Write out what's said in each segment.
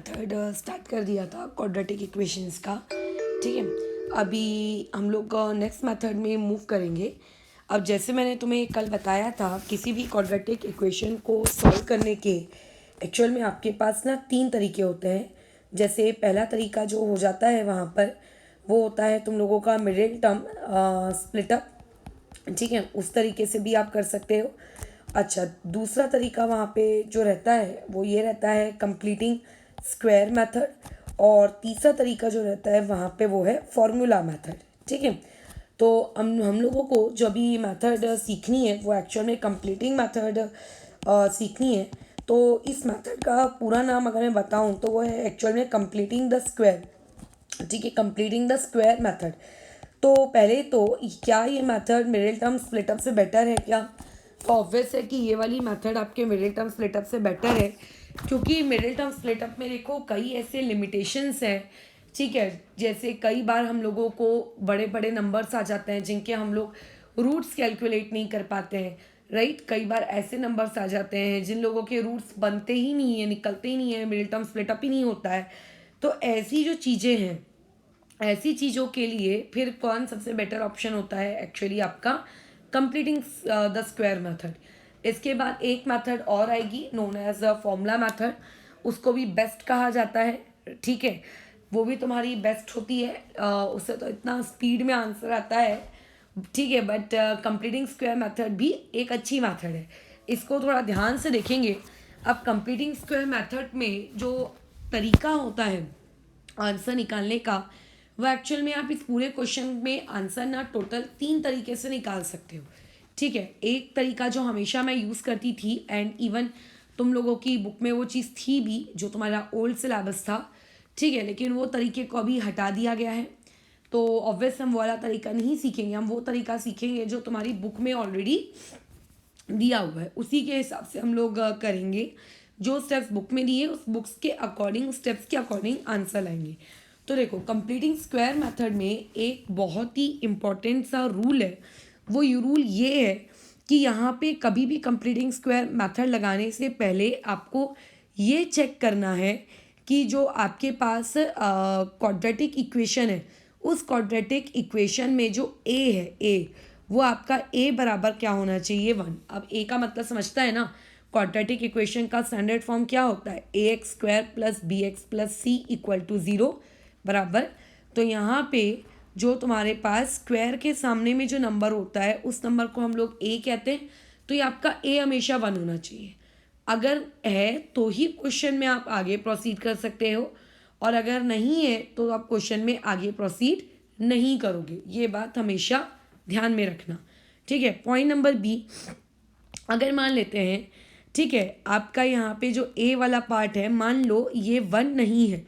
Method start कर दिया था क्वाड्रेटिक इक्वेशंस का। ठीक है, अभी हम लोग नेक्स्ट मेथड में मूव करेंगे। अब जैसे मैंने तुम्हें कल बताया था, किसी भी क्वाड्रेटिक इक्वेशन को सॉल्व करने के एक्चुअल में आपके पास ना 3 तरीके होते हैं। जैसे पहला तरीका जो हो जाता है वहाँ पर वो होता है तुम लोगों का मिडिल टर्म स्प्लिटअप। ठीक है, उस तरीके से भी आप कर सकते हो। अच्छा, दूसरा तरीका वहाँ पे जो रहता है वो ये रहता है कंप्लीटिंग स्क्वायर मेथड। और तीसरा तरीका जो रहता है वहाँ पे वो है फॉर्मूला मेथड। ठीक है, तो हम लोगों को जो भी मेथड सीखनी है वो एक्चुअल में कंप्लीटिंग मेथड सीखनी है। तो इस मेथड का पूरा नाम अगर मैं बताऊँ तो वो है एक्चुअल में कंप्लीटिंग द स्क्वायर। ठीक है, कंप्लीटिंग द स्क्वायर मेथड। तो पहले तो क्या ये मेथड मिडिल टर्म स्प्लिटअप से बेटर है क्या? तो ऑब्वियस है कि ये वाली मेथड आपके मिडिल टर्म स्प्लिटअप से बेटर है, क्योंकि मिडिल टर्म स्प्लिटअप में देखो कई ऐसे लिमिटेशंस हैं। ठीक है, जैसे कई बार हम लोगों को बड़े बड़े नंबर्स आ जाते हैं जिनके हम लोग रूट्स कैलकुलेट नहीं कर पाते हैं। राइट, कई बार ऐसे नंबर्स आ जाते हैं जिन लोगों के रूट्स बनते ही नहीं है, निकलते ही नहीं है, मिडिल टर्म स्प्लिटअप ही नहीं होता है। तो ऐसी जो चीज़ें हैं, ऐसी चीज़ों के लिए फिर कौन सबसे बेटर ऑप्शन होता है? एक्चुअली आपका कंप्लीटिंग द स्क्वायर मेथड। इसके बाद एक मेथड और आएगी known as a formula method. उसको भी बेस्ट कहा जाता है। ठीक है, वो भी तुम्हारी बेस्ट होती है। उससे तो इतना स्पीड में आंसर आता है। ठीक है, बट कंप्लीटिंग स्क्वायर मेथड भी एक अच्छी मेथड है। इसको थोड़ा ध्यान से देखेंगे। अब कंप्लीटिंग स्क्वायर मेथड में जो तरीका होता है आंसर निकालने का, वो एक्चुअल में आप इस पूरे क्वेश्चन में आंसर ना टोटल 3 तरीके से निकाल सकते हो। ठीक है, एक तरीका जो हमेशा मैं यूज़ करती थी एंड इवन तुम लोगों की बुक में वो चीज़ थी भी जो तुम्हारा ओल्ड सिलेबस था। ठीक है, लेकिन वो तरीके को अभी हटा दिया गया है। तो ऑब्वियस हम वो वाला तरीका नहीं सीखेंगे, हम वो तरीका सीखेंगे जो तुम्हारी बुक में ऑलरेडी दिया हुआ है। उसी के हिसाब से हम लोग करेंगे। जो स्टेप्स बुक में दिए उस बुक्स के अकॉर्डिंग, स्टेप्स के अकॉर्डिंग आंसर लाएंगे। तो देखो, कंप्लीटिंग स्क्वायर मेथड में एक बहुत ही इम्पॉर्टेंट सा रूल है। वो रूल ये है कि यहाँ पे कभी भी कंप्लीटिंग स्क्वायर मेथड लगाने से पहले आपको ये चेक करना है कि जो आपके पास क्वाड्रेटिक इक्वेशन है, उस क्वाड्रेटिक इक्वेशन में जो ए है, ए वो आपका ए बराबर क्या होना चाहिए? 1। अब ए का मतलब समझता है ना? क्वाड्रेटिक इक्वेशन का स्टैंडर्ड फॉर्म क्या होता है? A X square plus B X plus C equal to 0 बराबर। तो यहाँ पे जो तुम्हारे पास स्क्वायर के सामने में जो नंबर होता है उस नंबर को हम लोग ए कहते हैं। तो ये आपका ए हमेशा 1 होना चाहिए। अगर है तो ही क्वेश्चन में आप आगे प्रोसीड कर सकते हो, और अगर नहीं है तो आप क्वेश्चन में आगे प्रोसीड नहीं करोगे। ये बात हमेशा ध्यान में रखना। ठीक है, पॉइंट नंबर बी, अगर मान लेते हैं, ठीक है, आपका यहाँ पे जो ए वाला पार्ट है मान लो ये 1 नहीं है,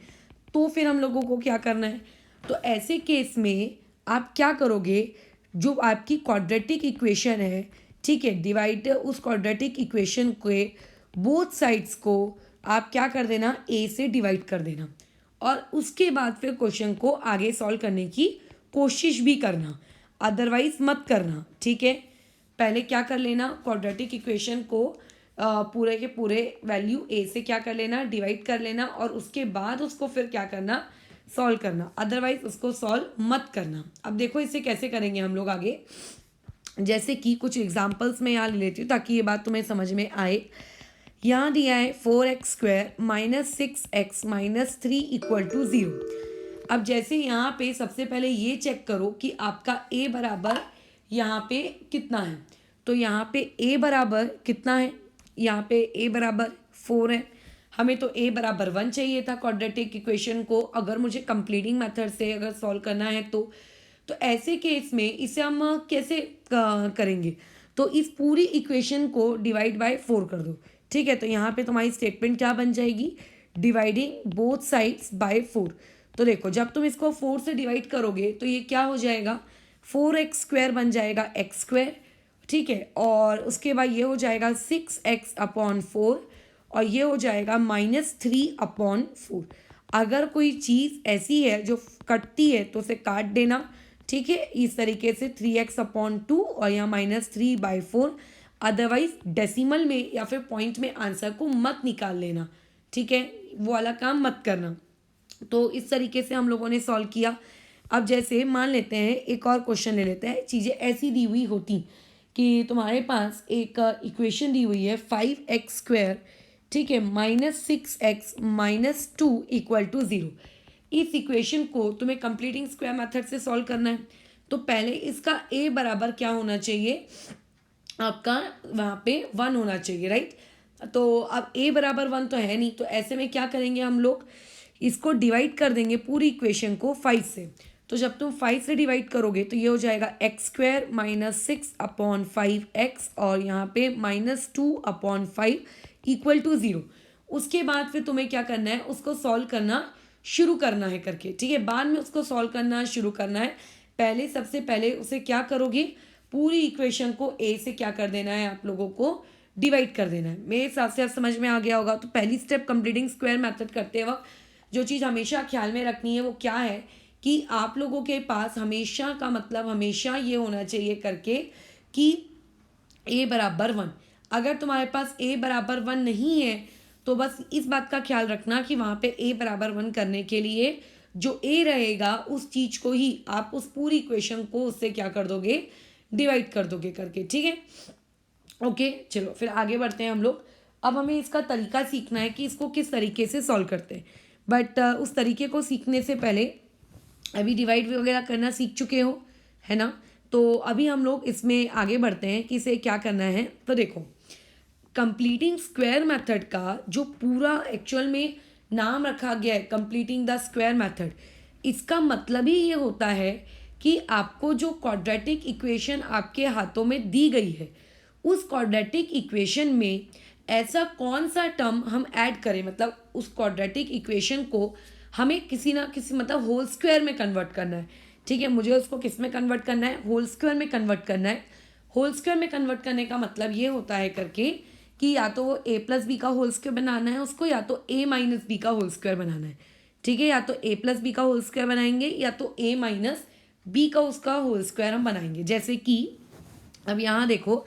तो फिर हम लोगों को क्या करना है? तो ऐसे केस में आप क्या करोगे? जो आपकी क्वाड्रेटिक इक्वेशन है, ठीक है, डिवाइड उस क्वाड्रेटिक इक्वेशन के बोथ साइड्स को आप क्या कर देना? ए से डिवाइड कर देना, और उसके बाद फिर क्वेश्चन को आगे सॉल्व करने की कोशिश भी करना, अदरवाइज मत करना। ठीक है, पहले क्या कर लेना? क्वाड्रेटिक इक्वेशन को पूरे के पूरे वैल्यू ए से क्या कर लेना? डिवाइड कर लेना, और उसके बाद उसको फिर क्या करना? सॉल्व करना, अदरवाइज उसको सॉल्व मत करना। अब देखो इसे कैसे करेंगे हम लोग आगे। जैसे कि कुछ एग्जांपल्स मैं यहाँ ले लेती हूँ ताकि ये बात तुम्हें समझ में आए। यहाँ दिया है 4x square minus 6x minus 3 equal to 0। अब जैसे यहाँ पे सबसे पहले ये चेक करो कि आपका a बराबर यहाँ पे कितना है। तो यहाँ पे a बराबर कितना है? यहाँ पे a बराबर 4 है। हमें तो a बराबर 1 चाहिए था क्वाड्रेटिक इक्वेशन को, अगर मुझे कंप्लीटिंग मेथड से अगर सॉल्व करना है तो ऐसे केस में इसे हम कैसे करेंगे? तो इस पूरी इक्वेशन को डिवाइड बाय 4 कर दो। ठीक है, तो यहाँ पे तुम्हारी स्टेटमेंट क्या बन जाएगी? Dividing both sides by 4। तो देखो, जब तुम इसको 4 से डिवाइड करोगे तो ये क्या हो जाएगा? 4x स्क्वायर बन जाएगा एक्स स्क्वायर। ठीक है, और उसके बाद ये हो जाएगा 6x अपॉन 4, और ये हो जाएगा -3/4। अगर कोई चीज़ ऐसी है जो कटती है तो उसे काट देना। ठीक है, इस तरीके से 3x/2 और यहाँ -3/4। अदरवाइज डेसिमल में या फिर पॉइंट में आंसर को मत निकाल लेना। ठीक है, वो वाला काम मत करना। तो इस तरीके से हम लोगों ने सॉल्व किया। अब जैसे मान लेते हैं एक और क्वेश्चन ले लेते हैं। चीज़ें ऐसी दी हुई होती कि तुम्हारे पास एक इक्वेशन दी हुई है 5x², ठीक है, -6x-2 = 0। इस इक्वेशन को तुम्हें कंप्लीटिंग स्क्वायर मेथड से सॉल्व करना है। तो पहले इसका a बराबर क्या होना चाहिए, आपका वहाँ पे 1 होना चाहिए, राइट। तो अब a बराबर 1 तो है नहीं, तो ऐसे में क्या करेंगे हम लोग, इसको डिवाइड कर देंगे पूरी इक्वेशन को 5 से। तो जब तुम 5 से डिवाइड करोगे तो ये हो जाएगा x² -6/5x और यहाँ पे -2/5 = 0। उसके बाद फिर तुम्हें क्या करना है, उसको सॉल्व करना शुरू करना है करके, ठीक है। बाद में उसको सॉल्व करना शुरू करना है। पहले सबसे पहले उसे क्या करोगे, पूरी इक्वेशन को a से क्या कर देना है, आप लोगों को डिवाइड कर देना है। मेरे हिसाब से अब समझ में आ गया होगा। तो पहली स्टेप कंप्लीटिंग स्क्वायर मेथड करते वक्त जो चीज़ हमेशा ख्याल में रखनी है वो क्या है कि आप लोगों के पास हमेशा का मतलब हमेशा ये होना चाहिए करके कि a बराबर 1। अगर तुम्हारे पास a बराबर 1 नहीं है तो बस इस बात का ख्याल रखना कि वहाँ पे a बराबर 1 करने के लिए जो a रहेगा उस चीज़ को ही आप उस पूरी इक्वेशन को उससे क्या कर दोगे, डिवाइड कर दोगे करके, ठीक है। ओके, चलो फिर आगे बढ़ते हैं हम लोग। अब हमें इसका तरीका सीखना है कि इसको किस तरीके से सॉल्व करते हैं। बट उस तरीके को सीखने से पहले अभी डिवाइड वगैरह करना सीख चुके हो, है ना। तो अभी हम लोग इसमें आगे बढ़ते हैं कि इसे क्या करना है। तो देखो, कंप्लीटिंग स्क्वायर मेथड का जो पूरा एक्चुअल में नाम रखा गया है कंप्लीटिंग द स्क्वायर मेथड, इसका मतलब ही ये होता है कि आपको जो क्वाड्रेटिक इक्वेशन आपके हाथों में दी गई है उस क्वाड्रेटिक इक्वेशन में ऐसा कौन सा टर्म हम ऐड करें, मतलब उस क्वाड्रेटिक इक्वेशन को हमें किसी ना किसी मतलब होल स्क्वायर में कन्वर्ट करना है, ठीक है। मुझे उसको किस में कन्वर्ट करना है, होल स्क्वायर में कन्वर्ट करना है। होल स्क्वायर में कन्वर्ट करने का मतलब ये होता है करके कि या तो वो a+b का होल स्क्वायर बनाना है उसको, या तो a-b का होल स्क्वायर बनाना है, ठीक है। या तो a+b का होल स्क्वायर बनाएंगे या तो a-b का उसका होल स्क्वायर हम बनाएंगे। जैसे कि अब यहाँ देखो,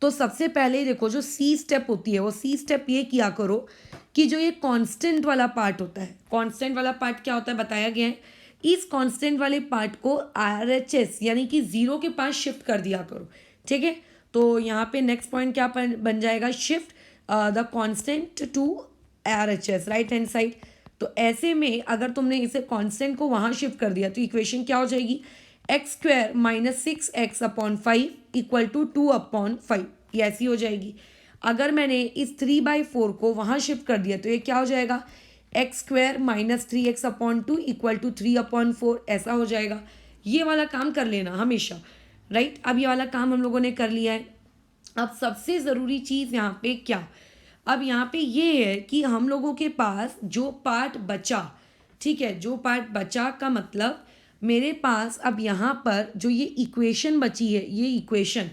तो सबसे पहले देखो जो सी स्टेप होती है वो सी स्टेप ये किया करो कि जो ये कांस्टेंट वाला पार्ट होता है, कांस्टेंट वाला पार्ट क्या होता है बताया गया है, इस कांस्टेंट वाले पार्ट को RHS यानी कि 0 के पास शिफ्ट कर दिया करो, ठीक है। तो यहाँ पे नेक्स्ट पॉइंट क्या बन जाएगा, shift the constant to RHS, right hand side. तो ऐसे में अगर तुमने इसे कांस्टेंट को वहाँ शिफ्ट कर दिया तो इक्वेशन क्या हो जाएगी, x² -6x/5 = 2/5, ये ऐसी हो जाएगी। अगर मैंने इस 3/4 को वहाँ शिफ्ट कर दिया तो ये क्या हो जाएगा, x² -3x/2 = 3/4, ऐसा हो जाएगा। ये वाला काम कर लेना हमेशा, राइट। अब ये वाला काम हम लोगों ने कर लिया है। अब सबसे ज़रूरी चीज़ यहाँ पे क्या, अब यहाँ पे ये है कि हम लोगों के पास जो पार्ट बचा, ठीक है, जो पार्ट बचा का मतलब मेरे पास अब यहाँ पर जो ये इक्वेशन बची है, ये इक्वेशन,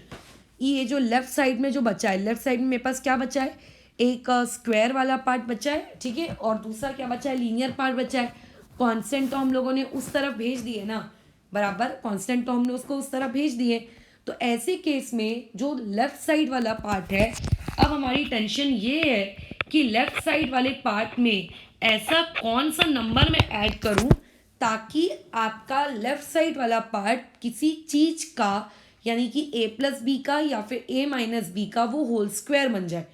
ये जो लेफ़्ट साइड में जो बचा है, लेफ़्ट साइड में मेरे पास क्या बचा है, एक स्क्वायर वाला पार्ट बचा है, ठीक है, और दूसरा क्या बचा है, लीनियर पार्ट बचा है। कांस्टेंट तो हम लोगों ने उस तरफ भेज दिए ना, बराबर, कांस्टेंट तो हमने उसको उस तरफ भेज दिए। तो ऐसे केस में जो लेफ़्ट साइड वाला पार्ट है, अब हमारी टेंशन ये है कि लेफ़्ट साइड वाले पार्ट में ऐसा कौन सा नंबर मैं ऐड करूं ताकि आपका लेफ़्ट साइड वाला पार्ट किसी चीज़ का यानी कि a+b का या फिर a-b का वो होल स्क्वायर बन जाए,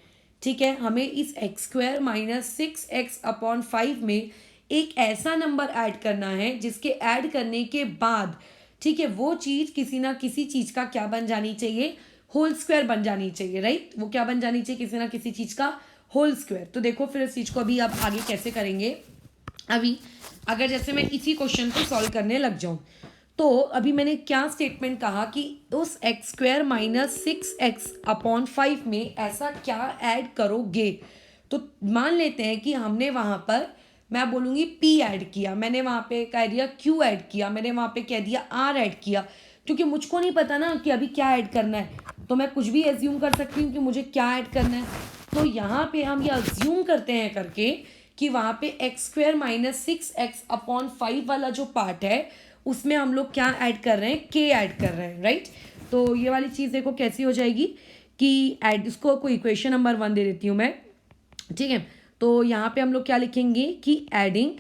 ठीक है। हमें इस x² -6x/5 में एक ऐसा नंबर ऐड करना है जिसके ऐड करने के बाद, ठीक है, वो चीज़ किसी ना किसी चीज़ का क्या बन जानी चाहिए, होल स्क्वायर बन जानी चाहिए, राइट। वो क्या बन जानी चाहिए, किसी ना किसी चीज़ का होल स्क्वायर। तो देखो फिर इस चीज़ को अभी आप आगे कैसे करेंगे। अभी अगर जैसे मैं इसी क्वेश्चन को सॉल्व करने लग जाऊँ तो अभी मैंने क्या स्टेटमेंट कहा कि उस x² -6x/5 में ऐसा क्या ऐड करोगे। तो मान लेते हैं कि हमने वहाँ पर, मैं बोलूँगी p ऐड किया, मैंने वहाँ पे कह दिया q ऐड किया, मैंने वहाँ पे कह दिया r ऐड किया, क्योंकि मुझको नहीं पता ना कि अभी क्या ऐड करना है, तो मैं कुछ भी एज्यूम कर सकती हूँ कि मुझे क्या ऐड करना है। तो यहाँ पे हम ये एज्यूम करते हैं करके कि वहाँ पे x² -6x/5 वाला जो पार्ट है उसमें हम लोग क्या ऐड कर रहे हैं, k ऐड कर रहे हैं, राइट। तो ये वाली चीज़ देखो कैसी हो जाएगी कि ऐड, इसको कोई इक्वेशन नंबर 1 दे देती हूँ मैं, ठीक है। तो यहाँ पे हम लोग क्या लिखेंगे कि एडिंग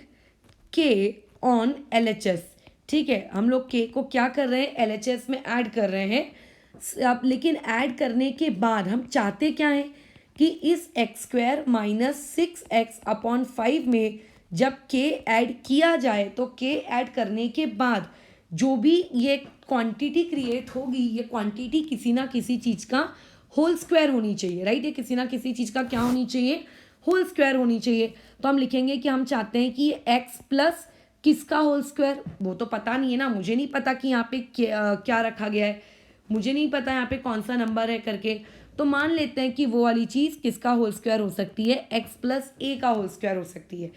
के ऑन LHS। ठीक है, हम लोग के को क्या कर रहे हैं, LHS में ऐड कर रहे हैं। अब लेकिन ऐड करने के बाद हम चाहते क्या हैं कि इस x² माइनस 6x/5 में जब k ऐड किया जाए तो k ऐड करने के बाद जो भी ये क्वांटिटी क्रिएट होगी, ये क्वांटिटी किसी ना किसी चीज़ का होल स्क्वायर होनी चाहिए, राइट। ये किसी ना किसी चीज़ का क्या होनी चाहिए, होल स्क्वायर होनी चाहिए। तो हम लिखेंगे कि हम चाहते हैं कि ये x प्लस किसका होल स्क्वायर, वो तो पता नहीं है ना, मुझे नहीं पता कि यहाँ पे क्या रखा गया है, मुझे नहीं पता यहाँ पे कौन सा नंबर है करके। तो मान लेते हैं कि वो वाली चीज़ किसका होल स्क्वायर हो सकती है, x प्लस ए का होल स्क्वायर हो सकती है।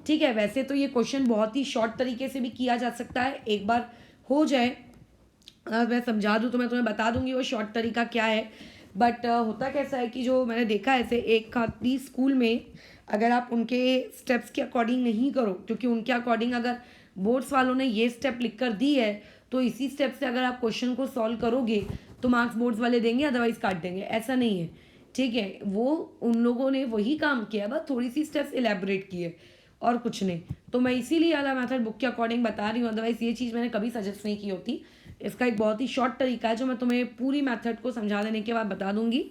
ठीक है, वैसे तो ये क्वेश्चन बहुत ही शॉर्ट तरीके से भी किया जा सकता है, एक बार हो जाए मैं समझा दूँ तो मैं तुम्हें बता दूंगी वो शॉर्ट तरीका क्या है। बट होता कैसा है कि जो मैंने देखा है ऐसे एक आधी स्कूल में अगर आप उनके स्टेप्स के अकॉर्डिंग नहीं करो, क्योंकि उनके अकॉर्डिंग अगर बोर्ड्स वालों ने ये स्टेप लिख कर दी है तो इसी स्टेप से अगर आप क्वेश्चन को सॉल्व करोगे तो मार्क्स बोर्ड्स वाले देंगे, अदरवाइज काट देंगे, ऐसा नहीं है। ठीक है, वो उन लोगों ने वही काम किया, बस थोड़ी सी स्टेप्स इलेबोरेट किए और कुछ नहीं। तो मैं इसीलिए वाला मेथड बुक के अकॉर्डिंग बता रही हूँ, अदरवाइज ये चीज़ मैंने कभी सजेस्ट नहीं की होती। इसका एक बहुत ही शॉर्ट तरीका है जो मैं तुम्हें पूरी मेथड को समझा देने के बाद बता दूंगी,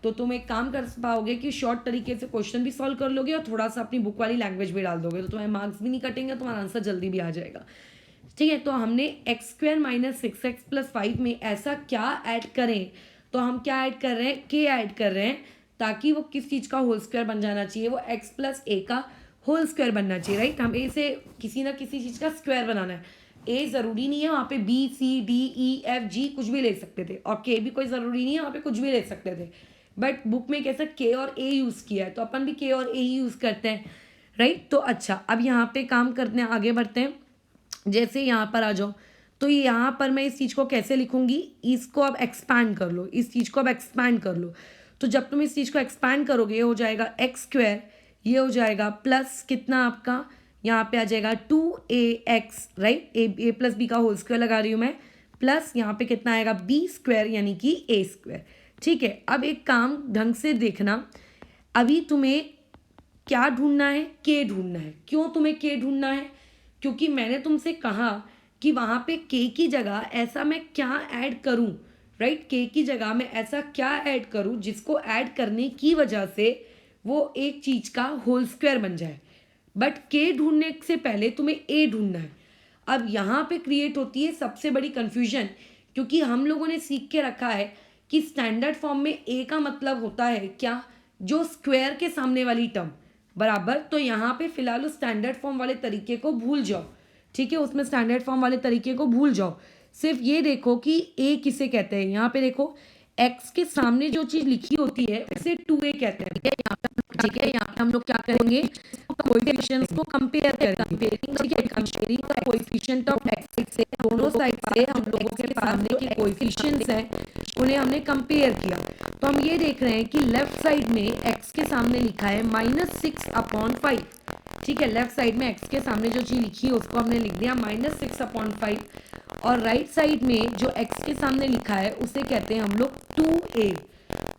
तो तुम एक काम कर पाओगे कि शॉर्ट तरीके से क्वेश्चन भी सॉल्व कर लोगे और थोड़ा सा अपनी बुक वाली लैंग्वेज भी डाल दोगे, तो तुम्हारे मार्क्स भी नहीं कटेंगे, तुम्हारा आंसर जल्दी भी आ जाएगा। ठीक है, तो हमने x² माइनस 6x+5 में ऐसा क्या ऐड करें, तो हम क्या ऐड कर रहे हैं, k ऐड कर रहे हैं, ताकि वो किस चीज़ का होल स्क्वायर बन जाना चाहिए, वो x प्लस ए का होल स्क्वायर बनना चाहिए, राइट। हमें इसे किसी ना किसी चीज़ का स्क्वायर बनाना है। ए ज़रूरी नहीं है, वहाँ पे B C D E F G कुछ भी ले सकते थे, और के भी कोई ज़रूरी नहीं है, वहाँ पे कुछ भी ले सकते थे, बट बुक में कैसा के और ए यूज़ किया है तो अपन भी के और ए ही यूज़ करते हैं, राइट। तो अच्छा, अब यहाँ पे काम करते हैं, आगे बढ़ते हैं। जैसे यहाँ पर आ जाओ, तो यहाँ पर मैं इस चीज़ को कैसे लिखूँगी, इसको अब एक्सपैंड कर लो, इस चीज़ को अब एक्सपैंड कर लो। तो जब तुम इस चीज़ को एक्सपैंड करोगे ये हो जाएगा x², ये हो जाएगा प्लस कितना आपका यहाँ पे आ जाएगा 2ax, राइट। ए प्लस बी का होल स्क्वायर लगा रही हूँ मैं, प्लस यहाँ पे कितना आएगा b² यानी कि a²। ठीक है, अब एक काम ढंग से देखना, अभी तुम्हें क्या ढूंढना है, के ढूंढना है। क्यों तुम्हें के ढूंढना है, क्योंकि मैंने तुमसे कहा कि वहाँ पे के की जगह ऐसा मैं क्या ऐड करूँ, राइट। के की जगह मैं ऐसा क्या ऐड करूँ जिसको ऐड करने की वजह से वो एक चीज़ का होल स्क्वायर बन जाए, बट के ढूंढने से पहले तुम्हें ए ढूंढना है। अब यहाँ पे क्रिएट होती है सबसे बड़ी कन्फ्यूजन, क्योंकि हम लोगों ने सीख के रखा है कि स्टैंडर्ड फॉर्म में ए का मतलब होता है क्या, जो स्क्वायर के सामने वाली टर्म बराबर। तो यहाँ पे फिलहाल उस स्टैंडर्ड फॉर्म वाले तरीके को भूल जाओ, ठीक है, उसमें स्टैंडर्ड फॉर्म वाले तरीके को भूल जाओ, सिर्फ ये देखो कि ए किसे कहते हैं। यहाँ पे देखो एक्स के सामने जो चीज़ लिखी होती है उसे 2a कहते हैं, ठीक है। यहाँ पे हम लोग क्या करेंगे, कोएफिशिएंट्स को कंपेयर करेंगे, ठीक है। Comparing the coefficient of x से, दोनों साइड से हम लोगों के सामने के कोएफिशिएंट्स हैं उन्हें हमने कंपेयर किया। तो हम ये देख रहे हैं कि लेफ्ट साइड में एक्स के सामने लिखा है -6/5, ठीक है। लेफ्ट साइड में एक्स के सामने जो चीज़ लिखी है उसको हमने लिख दिया -6/5, और राइट साइड में जो एक्स के सामने लिखा है उसे कहते हैं हम लोग 2a।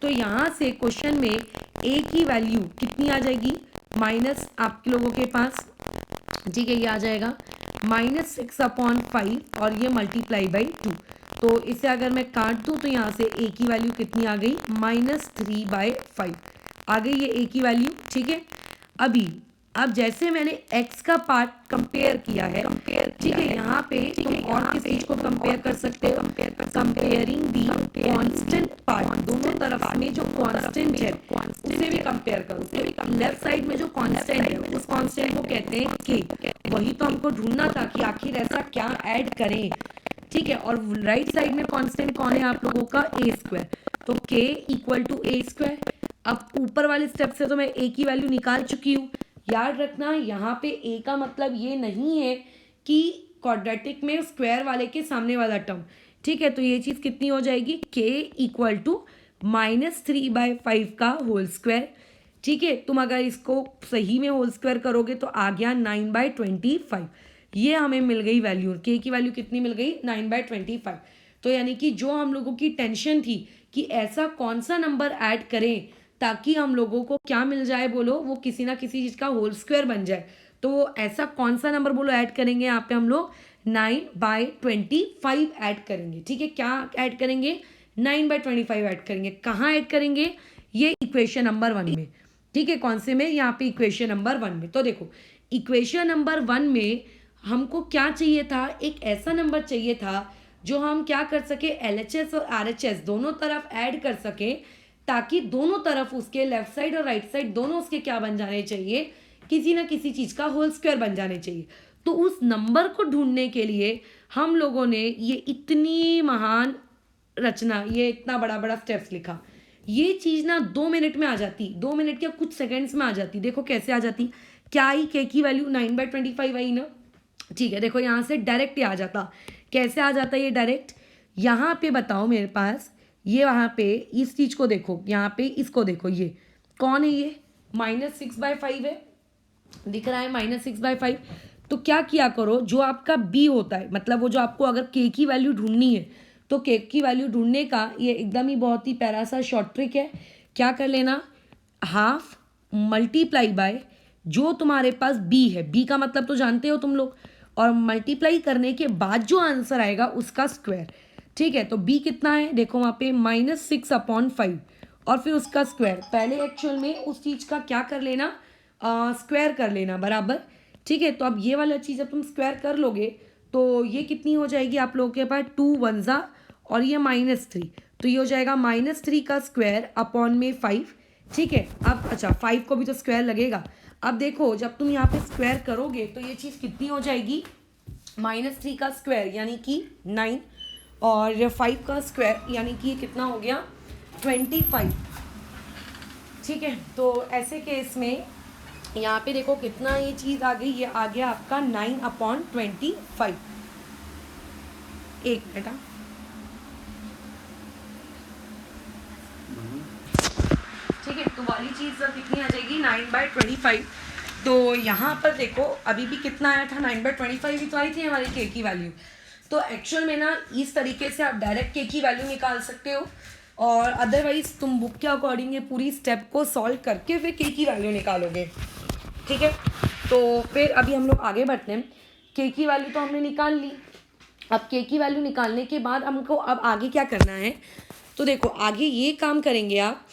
तो यहाँ से क्वेश्चन में a की वैल्यू कितनी आ जाएगी, माइनस आपके लोगों के पास, ठीक है, ये आ जाएगा -6/5 और ये मल्टीप्लाई बाई 2। तो इसे अगर मैं काट दूँ तो यहाँ से a की वैल्यू कितनी आ गई, -3/5 आ गई ये a की वैल्यू, ठीक है। अब जैसे मैंने x का पार्ट कंपेयर किया है, ठीक है, यहाँ पे तुम और किस चीज को कंपेयर कर सकते हो, कंपेयरिंग दी कांस्टेंट पार्ट, दोनों तरफ में जो कांस्टेंट है उसे भी कंपेयर करो। लेफ्ट साइड में जो कांस्टेंट है उस कांस्टेंट को कहते हैं k, वही तो हमको ढूंढना था कि आखिर ऐसा क्या ऐड करें, ठीक है। और राइट साइड में कांस्टेंट कौन है आप लोगों का, a², तो k = a²। अब ऊपर वाले स्टेप से तो मैं a की वैल्यू निकाल चुकी हूँ। याद रखना यहाँ पे a का मतलब ये नहीं है कि क्वाड्रेटिक में स्क्वायर वाले के सामने वाला टर्म, ठीक है। तो ये चीज़ कितनी हो जाएगी, k = -3/5 का होल स्क्वायर, ठीक है। तुम अगर इसको सही में होल स्क्वायर करोगे तो आ गया 9/25, ये हमें मिल गई वैल्यू, k की वैल्यू कितनी मिल गई, 9/25। तो यानी कि जो हम लोगों की टेंशन थी कि ऐसा कौन सा नंबर ऐड करें ताकि हम लोगों को क्या मिल जाए बोलो, वो किसी ना किसी चीज़ का होल स्क्वायर बन जाए। तो ऐसा कौन सा नंबर बोलो ऐड करेंगे यहाँ पे हम लोग? 9/25 ऐड करेंगे। ठीक है, क्या ऐड करेंगे? 9/25 ऐड करेंगे। कहाँ ऐड करेंगे? ये इक्वेशन नंबर 1 में। ठीक है, कौन से में? यहाँ पे इक्वेशन नंबर 1 में। तो देखो इक्वेशन नंबर 1 में हमको क्या चाहिए था? एक ऐसा नंबर चाहिए था जो हम क्या कर सके, LHS और RHS दोनों तरफ ऐड कर सके, ताकि दोनों तरफ उसके लेफ्ट साइड और राइट साइड दोनों उसके क्या बन जाने चाहिए? किसी ना किसी चीज़ का होल स्क्वायर बन जाने चाहिए। तो उस नंबर को ढूंढने के लिए हम लोगों ने ये इतनी महान रचना, ये इतना बड़ा बड़ा स्टेप्स लिखा। ये चीज़ ना 2 मिनट में आ जाती, 2 मिनट या कुछ सेकेंड्स में आ जाती। देखो कैसे आ जाती, क्या आई? के की वैल्यू 9/25 आई ना। ठीक है, देखो यहाँ से डायरेक्ट ही आ जाता। कैसे आ जाता ये डायरेक्ट? यहाँ पे बताओ मेरे पास, ये वहाँ पे इस चीज़ को देखो, यहाँ पे इसको देखो, ये कौन है? ये -6/5 है, दिख रहा है -6/5। तो क्या किया करो, जो आपका बी होता है, मतलब वो जो आपको अगर के की वैल्यू ढूंढनी है, तो के की वैल्यू ढूंढने का ये एकदम ही बहुत ही प्यारा सा शॉर्ट ट्रिक है। क्या कर लेना? हाफ मल्टीप्लाई बाय जो तुम्हारे पास बी है, बी का मतलब तो जानते हो तुम लोग, और मल्टीप्लाई करने के बाद जो आंसर आएगा उसका स्क्वायर। ठीक है, तो बी कितना है? देखो वहाँ पे -6/5 और फिर उसका स्क्वायर। पहले एक्चुअल में उस चीज़ का क्या कर लेना? स्क्वायर कर लेना, बराबर। ठीक है, तो अब ये वाला चीज़ जब तुम स्क्वायर कर लोगे तो ये कितनी हो जाएगी आप लोगों के पास? 2 1 और ये -3, तो ये हो जाएगा -3 का स्क्वायर अपॉन में 5। ठीक है, अब अच्छा 5 को भी तो स्क्वायर लगेगा। अब देखो जब तुम यहाँ पे स्क्वायर करोगे तो ये चीज़ कितनी हो जाएगी? -3 का स्क्वायर यानी कि 9 और 5 का स्क्वायर यानी कि ये कितना हो गया? 25। ठीक है, तो ऐसे केस में यहाँ पे देखो कितना ये चीज़ आ गई, ये आ गया आपका 9/25। एक मिनट, ठीक है, तो वाली चीज़ कितनी आ जाएगी? 9/25। तो यहाँ पर देखो अभी भी कितना आया था? 9/25 ही तो आई थी हमारी के की वैल्यू। तो एक्चुअल में ना इस तरीके से आप डायरेक्ट के की वैल्यू निकाल सकते हो, और अदरवाइज तुम बुक के अकॉर्डिंग ये पूरी स्टेप को सॉल्व करके फिर के की वैल्यू निकालोगे। ठीक है, तो फिर अभी हम लोग आगे बढ़ते हैं। के की वैल्यू तो हमने निकाल ली। अब के की वैल्यू निकालने के बाद हमको अब आगे क्या करना है? तो देखो आगे ये काम करेंगे आप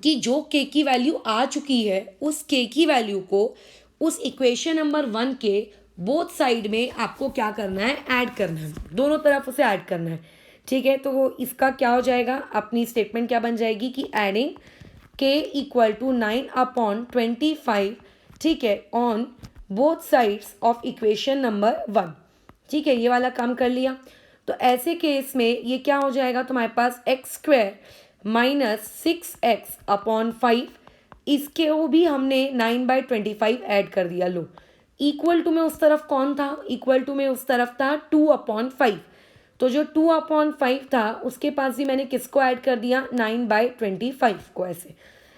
कि जो के की वैल्यू आ चुकी है उस के की वैल्यू को उस इक्वेशन नंबर 1 के बोथ साइड में आपको क्या करना है? ऐड करना है, दोनों तरफ उसे ऐड करना है। ठीक है, तो इसका क्या हो जाएगा? अपनी स्टेटमेंट क्या बन जाएगी कि एडिंग k = 9/25, ठीक है, on both sides of equation number 1। ठीक है, ये वाला काम कर लिया। तो ऐसे केस में ये क्या हो जाएगा तुम्हारे पास? x² -6x/5, इसके वो भी हमने 9/25 ऐड कर दिया। लो, इक्वल टू में उस तरफ कौन था? इक्वल टू में उस तरफ था 2/5। तो जो 2/5 था उसके पास भी मैंने किसको ऐड कर दिया? 9/25 को। ऐसे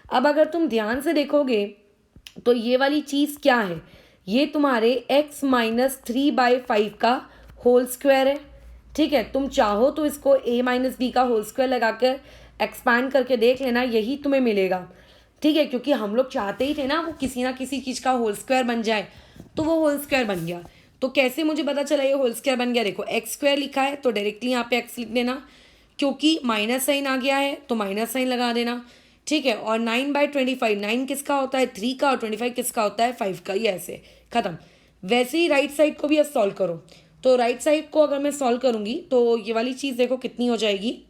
अब अगर तुम ध्यान से देखोगे तो ये वाली चीज़ क्या है? ये तुम्हारे x - 3/5 का होल स्क्वायर है। ठीक है, तुम चाहो तो इसको a - b का होल स्क्वायर लगाकर एक्सपैंड करके देख लेना, यही तुम्हें मिलेगा। ठीक है, क्योंकि हम लोग चाहते ही थे ना वो किसी ना किसी चीज़ का होल स्क्वायर बन जाए, तो वो होल स्क्वायर बन गया। तो कैसे मुझे पता चला ये होल स्क्वायर बन गया? देखो x² लिखा है तो डायरेक्टली यहाँ पे x लिख देना, क्योंकि माइनस साइन आ गया है तो माइनस साइन लगा देना। ठीक है, और 9/25, 9 किसका होता है? 3 का, और 25 किसका होता है? 5 का। ये ऐसे खत्म। वैसे ही राइट साइड को भी अब सॉल्व करो। तो राइट साइड को अगर मैं सॉल्व करूँगी तो ये वाली चीज़ देखो कितनी हो जाएगी?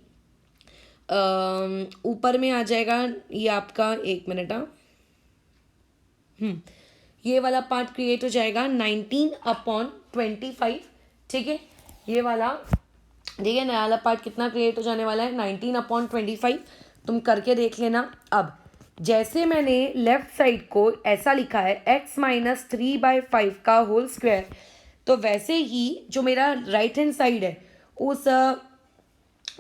ऊपर में आ जाएगा ये आपका, 1 मिनट, ये वाला पार्ट क्रिएट हो जाएगा 19/25। ठीक है, ये वाला, ठीक है, नया वाला पार्ट कितना क्रिएट हो जाने वाला है? 19/25। तुम करके देख लेना। अब जैसे मैंने लेफ्ट साइड को ऐसा लिखा है x - 3/5 का होल स्क्वायर, तो वैसे ही जो मेरा राइट हैंड साइड है उस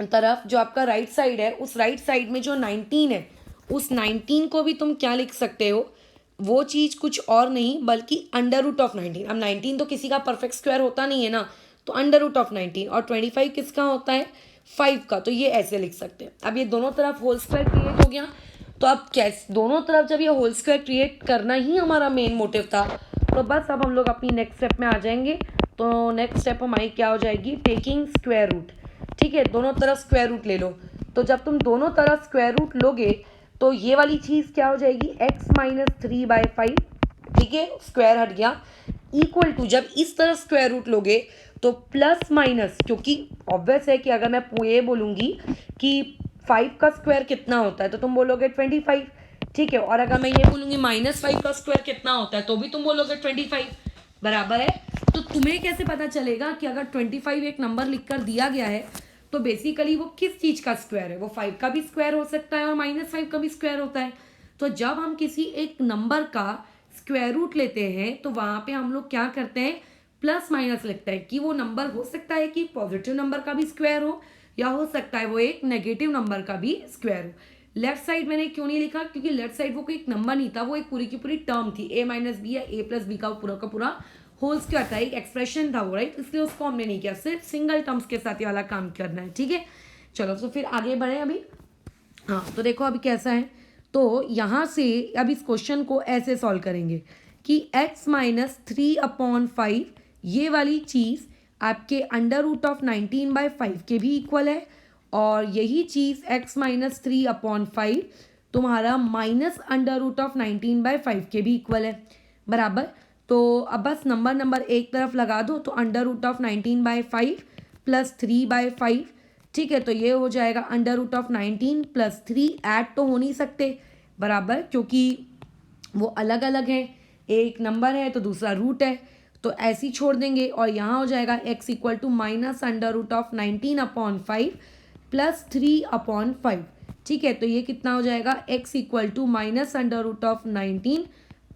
तरफ, जो आपका राइट साइड है उस राइट साइड में जो 19 है, उस 19 को भी तुम क्या लिख सकते हो? वो चीज़ कुछ और नहीं बल्कि √19। अब 19 तो किसी का परफेक्ट स्क्वायर होता नहीं है ना, तो √19। और 25 किसका होता है? 5 का। तो ये ऐसे लिख सकते हैं। अब ये दोनों तरफ होल स्क्वायर क्रिएट हो गया। तो अब कैसे दोनों तरफ जब ये होल स्क्वायर क्रिएट करना ही हमारा मेन मोटिव था, तो बस अब हम लोग अपनी नेक्स्ट स्टेप में आ जाएंगे। तो नेक्स्ट स्टेप हमारी क्या हो जाएगी, टेकिंग स्क्वायर रूट। ठीक है, दोनों तरफ स्क्वायर रूट ले लो। तो जब तुम दोनों तरफ स्क्वायर रूट लोगे तो ये वाली चीज़ क्या हो जाएगी, x-3/5। ठीक है, स्क्वायर हट गया, इक्वल टू जब इस तरफ स्क्वायर रूट लोगे तो प्लस माइनस, क्योंकि ऑब्वियस है कि अगर मैं ये बोलूँगी कि 5 का स्क्वायर कितना होता है तो तुम बोलोगे 25। ठीक है, और अगर मैं ये बोलूँगी -5 का स्क्वायर कितना होता है तो भी तुम बोलोगे 25। बराबर है। तो तुम्हें कैसे पता चलेगा कि अगर 25 एक नंबर लिख कर दिया गया है तो बेसिकली वो किस चीज़ का स्क्वायर है, वो 5 का भी स्क्वायर हो सकता है और -5 का भी स्क्वायर होता है। तो जब हम किसी एक नंबर का स्क्वायर रूट लेते हैं तो वहाँ पे हम लोग क्या करते हैं, प्लस माइनस लिखते हैं कि वो नंबर हो सकता है कि पॉजिटिव नंबर का भी स्क्वायर हो या हो सकता है वो एक नेगेटिव नंबर का भी स्क्वायर हो। लेफ्ट साइड मैंने क्यों नहीं लिखा, क्योंकि लेफ्ट साइड वो कोई एक नंबर नहीं था, वो एक पूरी की पूरी टर्म थी, a-b या a+b का पूरा होल स्क्वायर था, एक एक्सप्रेशन था वो, राइट। इसलिए उसको हमने नहीं किया, सिर्फ सिंगल टर्म्स के साथ ये वाला काम करना है। ठीक है, चलो तो फिर आगे बढ़े अभी। हाँ, तो देखो अभी कैसा है, तो यहाँ से अब इस क्वेश्चन को ऐसे सॉल्व करेंगे कि x-3/5 ये वाली चीज़ आपके √19/5 के भी इक्वल है, और यही चीज़ x-3/5 तुम्हारा -√19/5 के भी इक्वल है। बराबर। तो अब बस नंबर एक तरफ लगा दो, तो √19/5 प्लस 3/5। ठीक है, तो ये हो जाएगा √19 प्लस 3, ऐड तो हो नहीं सकते, बराबर, क्योंकि वो अलग अलग है, एक नंबर है तो दूसरा रूट है, तो ऐसे ही छोड़ देंगे। और यहाँ हो जाएगा x इक्वल टू -√19/5 प्लस 3/5। ठीक है, तो ये कितना हो जाएगा, x इक्वल टू -√19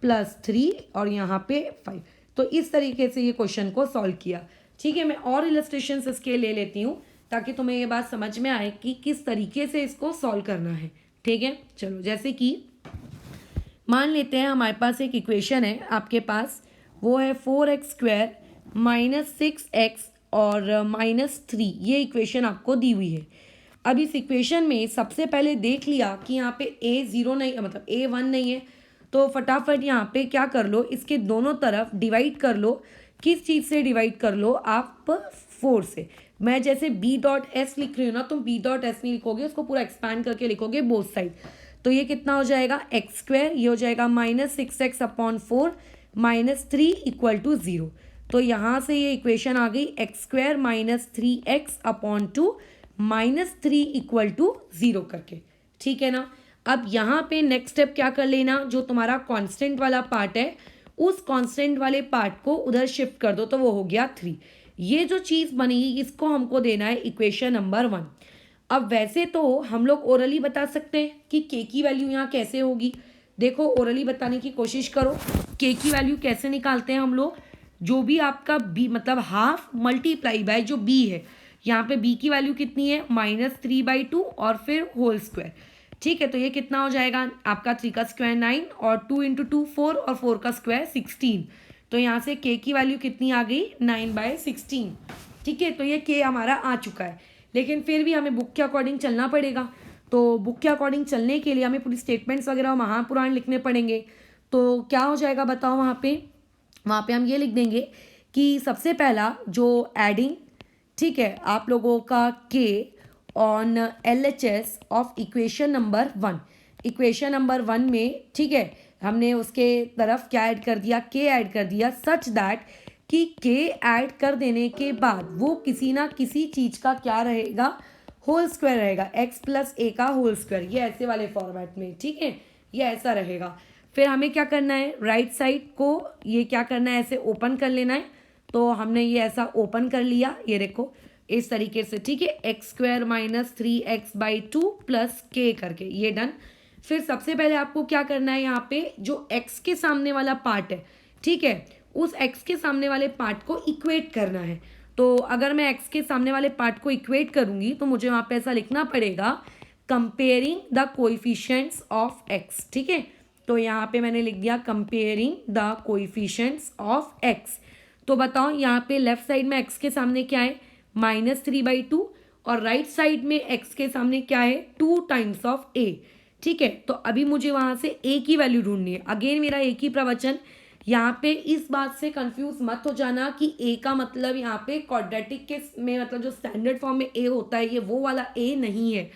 प्लस 3 और यहाँ पे 5। तो इस तरीके से ये क्वेश्चन को सॉल्व किया। ठीक है, मैं और इलस्ट्रेशंस इसके ले लेती हूँ ताकि तुम्हें ये बात समझ में आए कि किस तरीके से इसको सॉल्व करना है। ठीक है, चलो, जैसे कि मान लेते हैं हमारे पास एक इक्वेशन है आपके पास, वो है 4x² -6x और -3, ये इक्वेशन आपको दी हुई है। अब इस इक्वेशन में सबसे पहले देख लिया कि यहाँ पे a0 नहीं, मतलब a1 नहीं है, तो फटाफट यहाँ पे क्या कर लो, इसके दोनों तरफ डिवाइड कर लो। किस चीज़ से डिवाइड कर लो आप, 4 से। मैं जैसे b.s लिख रही हूँ ना, तुम b.s नहीं लिखोगे, उसको पूरा एक्सपैंड करके लिखोगे बोथ साइड। तो ये कितना हो जाएगा, x², ये हो जाएगा -6x/4 -3 इक्वल टू 0। तो यहाँ से ये इक्वेशन आ गई x² -3x/2 -3 इक्वल टू 0 करके। ठीक है ना। अब यहाँ पे नेक्स्ट स्टेप क्या कर लेना, जो तुम्हारा कांस्टेंट वाला पार्ट है उस कांस्टेंट वाले पार्ट को उधर शिफ्ट कर दो, तो वो हो गया 3। ये जो चीज़ बनी इसको हमको देना है इक्वेशन नंबर 1। अब वैसे तो हम लोग ओरली बता सकते हैं कि के की वैल्यू यहाँ कैसे होगी। देखो, ओरली बताने की कोशिश करो, के की वैल्यू कैसे निकालते हैं हम लोग। जो भी आपका बी, मतलब हाफ मल्टीप्लाई बाय जो बी है, यहाँ पे बी की वैल्यू कितनी है, -3/2 और फिर होल स्क्वायर। ठीक है, तो ये कितना हो जाएगा आपका, 3 का स्क्वायर 9 और 2 × 2 4 और 4 का स्क्वायर 16। तो यहाँ से के की वैल्यू कितनी आ गई, 9/16। ठीक है, तो ये के हमारा आ चुका है, लेकिन फिर भी हमें बुक के अकॉर्डिंग चलना पड़ेगा। तो बुक के अकॉर्डिंग चलने के लिए हमें पूरी स्टेटमेंट्स वगैरह महापुराण लिखने पड़ेंगे। तो क्या हो जाएगा बताओ, वहाँ पे हम ये लिख देंगे कि सबसे पहला जो एडिंग, ठीक है, आप लोगों का के on LHS of equation number 1। Equation number 1 में, ठीक है, हमने उसके तरफ क्या ऐड कर दिया, के ऐड कर दिया, सच दैट कि के ऐड कर देने के बाद वो किसी ना किसी चीज़ का क्या रहेगा, होल स्क्वायर रहेगा, x + a का होल स्क्वायर, ये ऐसे वाले फॉर्मेट में। ठीक है, ये ऐसा रहेगा। फिर हमें क्या करना है, राइट साइड को ये क्या करना है, ऐसे ओपन कर लेना है। तो हमने ये ऐसा ओपन कर लिया, ये देखो इस तरीके से। ठीक है, x² -3x/2 प्लस k करके, ये डन। फिर सबसे पहले आपको क्या करना है, यहाँ पे जो x के सामने वाला पार्ट है, ठीक है, उस x के सामने वाले पार्ट को इक्वेट करना है। तो अगर मैं x के सामने वाले पार्ट को इक्वेट करूँगी तो मुझे वहाँ पे ऐसा लिखना पड़ेगा, comparing the coefficients of x। ठीक है, तो यहाँ पे मैंने लिख दिया comparing the coefficients of x। तो बताओ यहाँ पे लेफ्ट साइड में x के सामने क्या है, -3/2, और राइट साइड में x के सामने क्या है, 2 टाइम्स ऑफ a। ठीक है, तो अभी मुझे वहाँ से ए की वैल्यू ढूंढनी है। अगेन मेरा एक ही प्रवचन, यहाँ पे इस बात से कंफ्यूज मत हो जाना कि ए का मतलब यहाँ पे क्वाड्रेटिक के में मतलब जो स्टैंडर्ड फॉर्म में ए होता है ये वो वाला ए नहीं है।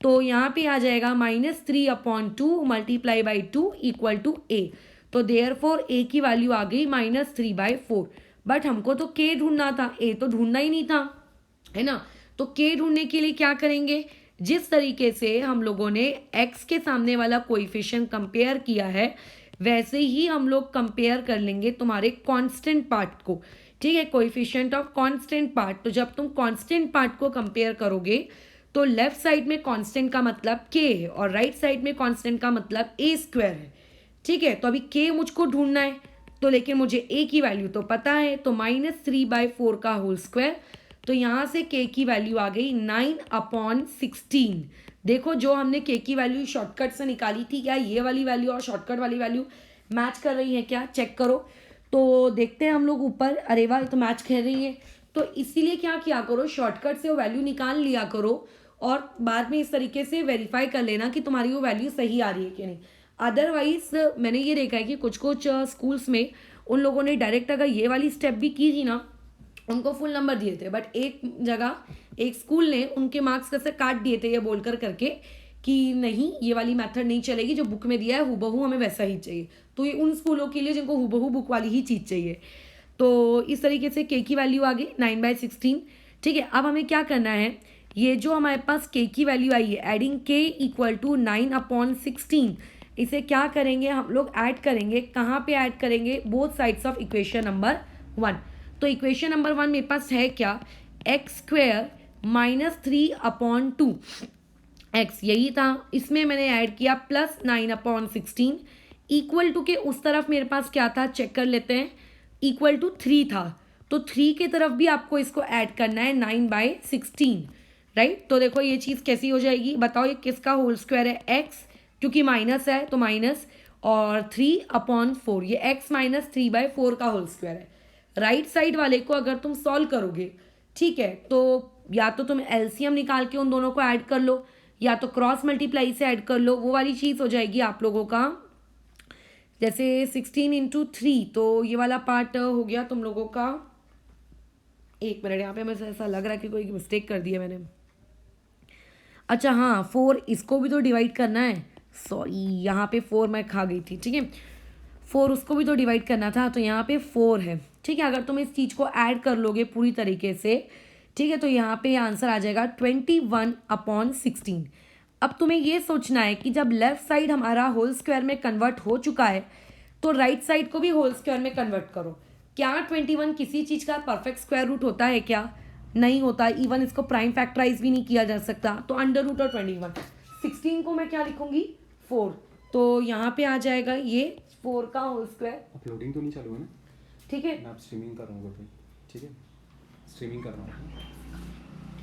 तो यहाँ पे आ जाएगा -3/2 मल्टीप्लाई बाई 2 इक्वल टू ए। तो देयरफॉर ए की वैल्यू आ गई -3/4। बट हमको तो के ढूंढना था, ए तो ढूंढना ही नहीं था, है ना। तो के ढूंढने के लिए क्या करेंगे, जिस तरीके से हम लोगों ने x के सामने वाला कोएफिशिएंट कंपेयर किया है वैसे ही हम लोग कंपेयर कर लेंगे तुम्हारे कांस्टेंट पार्ट को। ठीक है, कोएफिशिएंट ऑफ कांस्टेंट पार्ट। तो जब तुम कांस्टेंट पार्ट को कंपेयर करोगे तो लेफ्ट साइड में कांस्टेंट का मतलब k है और राइट साइड में कांस्टेंट का मतलब a² है। ठीक है, तो अभी k मुझको ढूंढना है, तो लेकिन मुझे a की वैल्यू तो पता है, तो -3/4 का होल स्क्वायर। तो यहाँ से k की वैल्यू आ गई 9/16। देखो जो हमने k की वैल्यू शॉर्टकट से निकाली थी, क्या ये वाली वैल्यू और शॉर्टकट वाली वैल्यू मैच कर रही है क्या, चेक करो। तो देखते हैं हम लोग ऊपर, अरे वाह तो मैच कर रही है। तो इसीलिए क्या किया करो, शॉर्टकट से वो वैल्यू निकाल लिया करो और बाद में इस तरीके से वेरीफाई कर लेना कि तुम्हारी वो वैल्यू सही आ रही है कि नहीं। अदरवाइज मैंने ये देखा है कि कुछ कुछ स्कूल्स में उन लोगों ने डायरेक्ट अगर ये वाली स्टेप भी की थी ना उनको फुल नंबर दिए थे, बट एक जगह एक स्कूल ने उनके मार्क्स कैसे काट दिए थे ये बोलकर करके कि नहीं ये वाली मेथड नहीं चलेगी, जो बुक में दिया है हूबहू हमें वैसा ही चाहिए। तो ये उन स्कूलों के लिए जिनको हूबहू बुक वाली ही चीज़ चाहिए। तो इस तरीके से के की वैल्यू आ गई 9/16। ठीक है, अब हमें क्या करना है, ये जो हमारे पास के की वैल्यू आई है एडिंग के इक्वल टू 9/16, इसे क्या करेंगे हम लोग ऐड करेंगे, कहाँ पे ऐड करेंगे, both sides of equation number 1। तो इक्वेशन नंबर 1 मेरे पास है क्या, x² -3/2 x यही था, इसमें मैंने ऐड किया प्लस 9/16 इक्वल टू के उस तरफ मेरे पास क्या था चेक कर लेते हैं, इक्वल टू 3 था। तो 3 की तरफ भी आपको इसको ऐड करना है 9/16, राइट। तो देखो ये चीज़ कैसी हो जाएगी, बताओ ये किसका होल स्क्वायर है, x, क्योंकि माइनस है तो माइनस, और 3/4 ये x -3/4 का होल स्क्वायर है। राइट साइड वाले को अगर तुम सॉल्व करोगे, ठीक है, तो या तो तुम एलसीएम निकाल के उन दोनों को ऐड कर लो या तो क्रॉस मल्टीप्लाई से ऐड कर लो, वो वाली चीज़ हो जाएगी आप लोगों का। जैसे 16 × 3, तो ये वाला पार्ट हो गया तुम लोगों का, एक मिनट यहाँ पे मुझे ऐसा लग रहा है कि कोई मिस्टेक कर दी है मैंने। अच्छा हाँ 4 इसको भी तो डिवाइड करना है, सॉरी यहाँ पे 4 मैं खा गई थी। ठीक है, 4 उसको भी तो डिवाइड करना था, तो यहाँ पे 4 है। ठीक है, अगर तुम इस चीज़ को ऐड कर लोगे पूरी तरीके से, ठीक है, तो यहाँ पे आंसर आ जाएगा 21/16। अब तुम्हें ये सोचना है कि जब लेफ्ट साइड हमारा होल स्क्वायर में कन्वर्ट हो चुका है तो राइट साइड को भी होल स्क्वायर में कन्वर्ट करो। क्या 21 किसी चीज़ का परफेक्ट स्क्वायर रूट होता है क्या, नहीं होता। इवन इसको प्राइम फैक्टराइज भी नहीं किया जा सकता। तो √21 16 को मैं क्या लिखूंगी 4, तो यहाँ पे आ जाएगा ये 4 का होल स्क्वायर। अपलोडिंग तो नहीं चालू है ना, ठीक है, मैं आप स्ट्रीमिंग कर रहा हूँ कोई, ठीक है स्ट्रीमिंग कर रहा हूँ।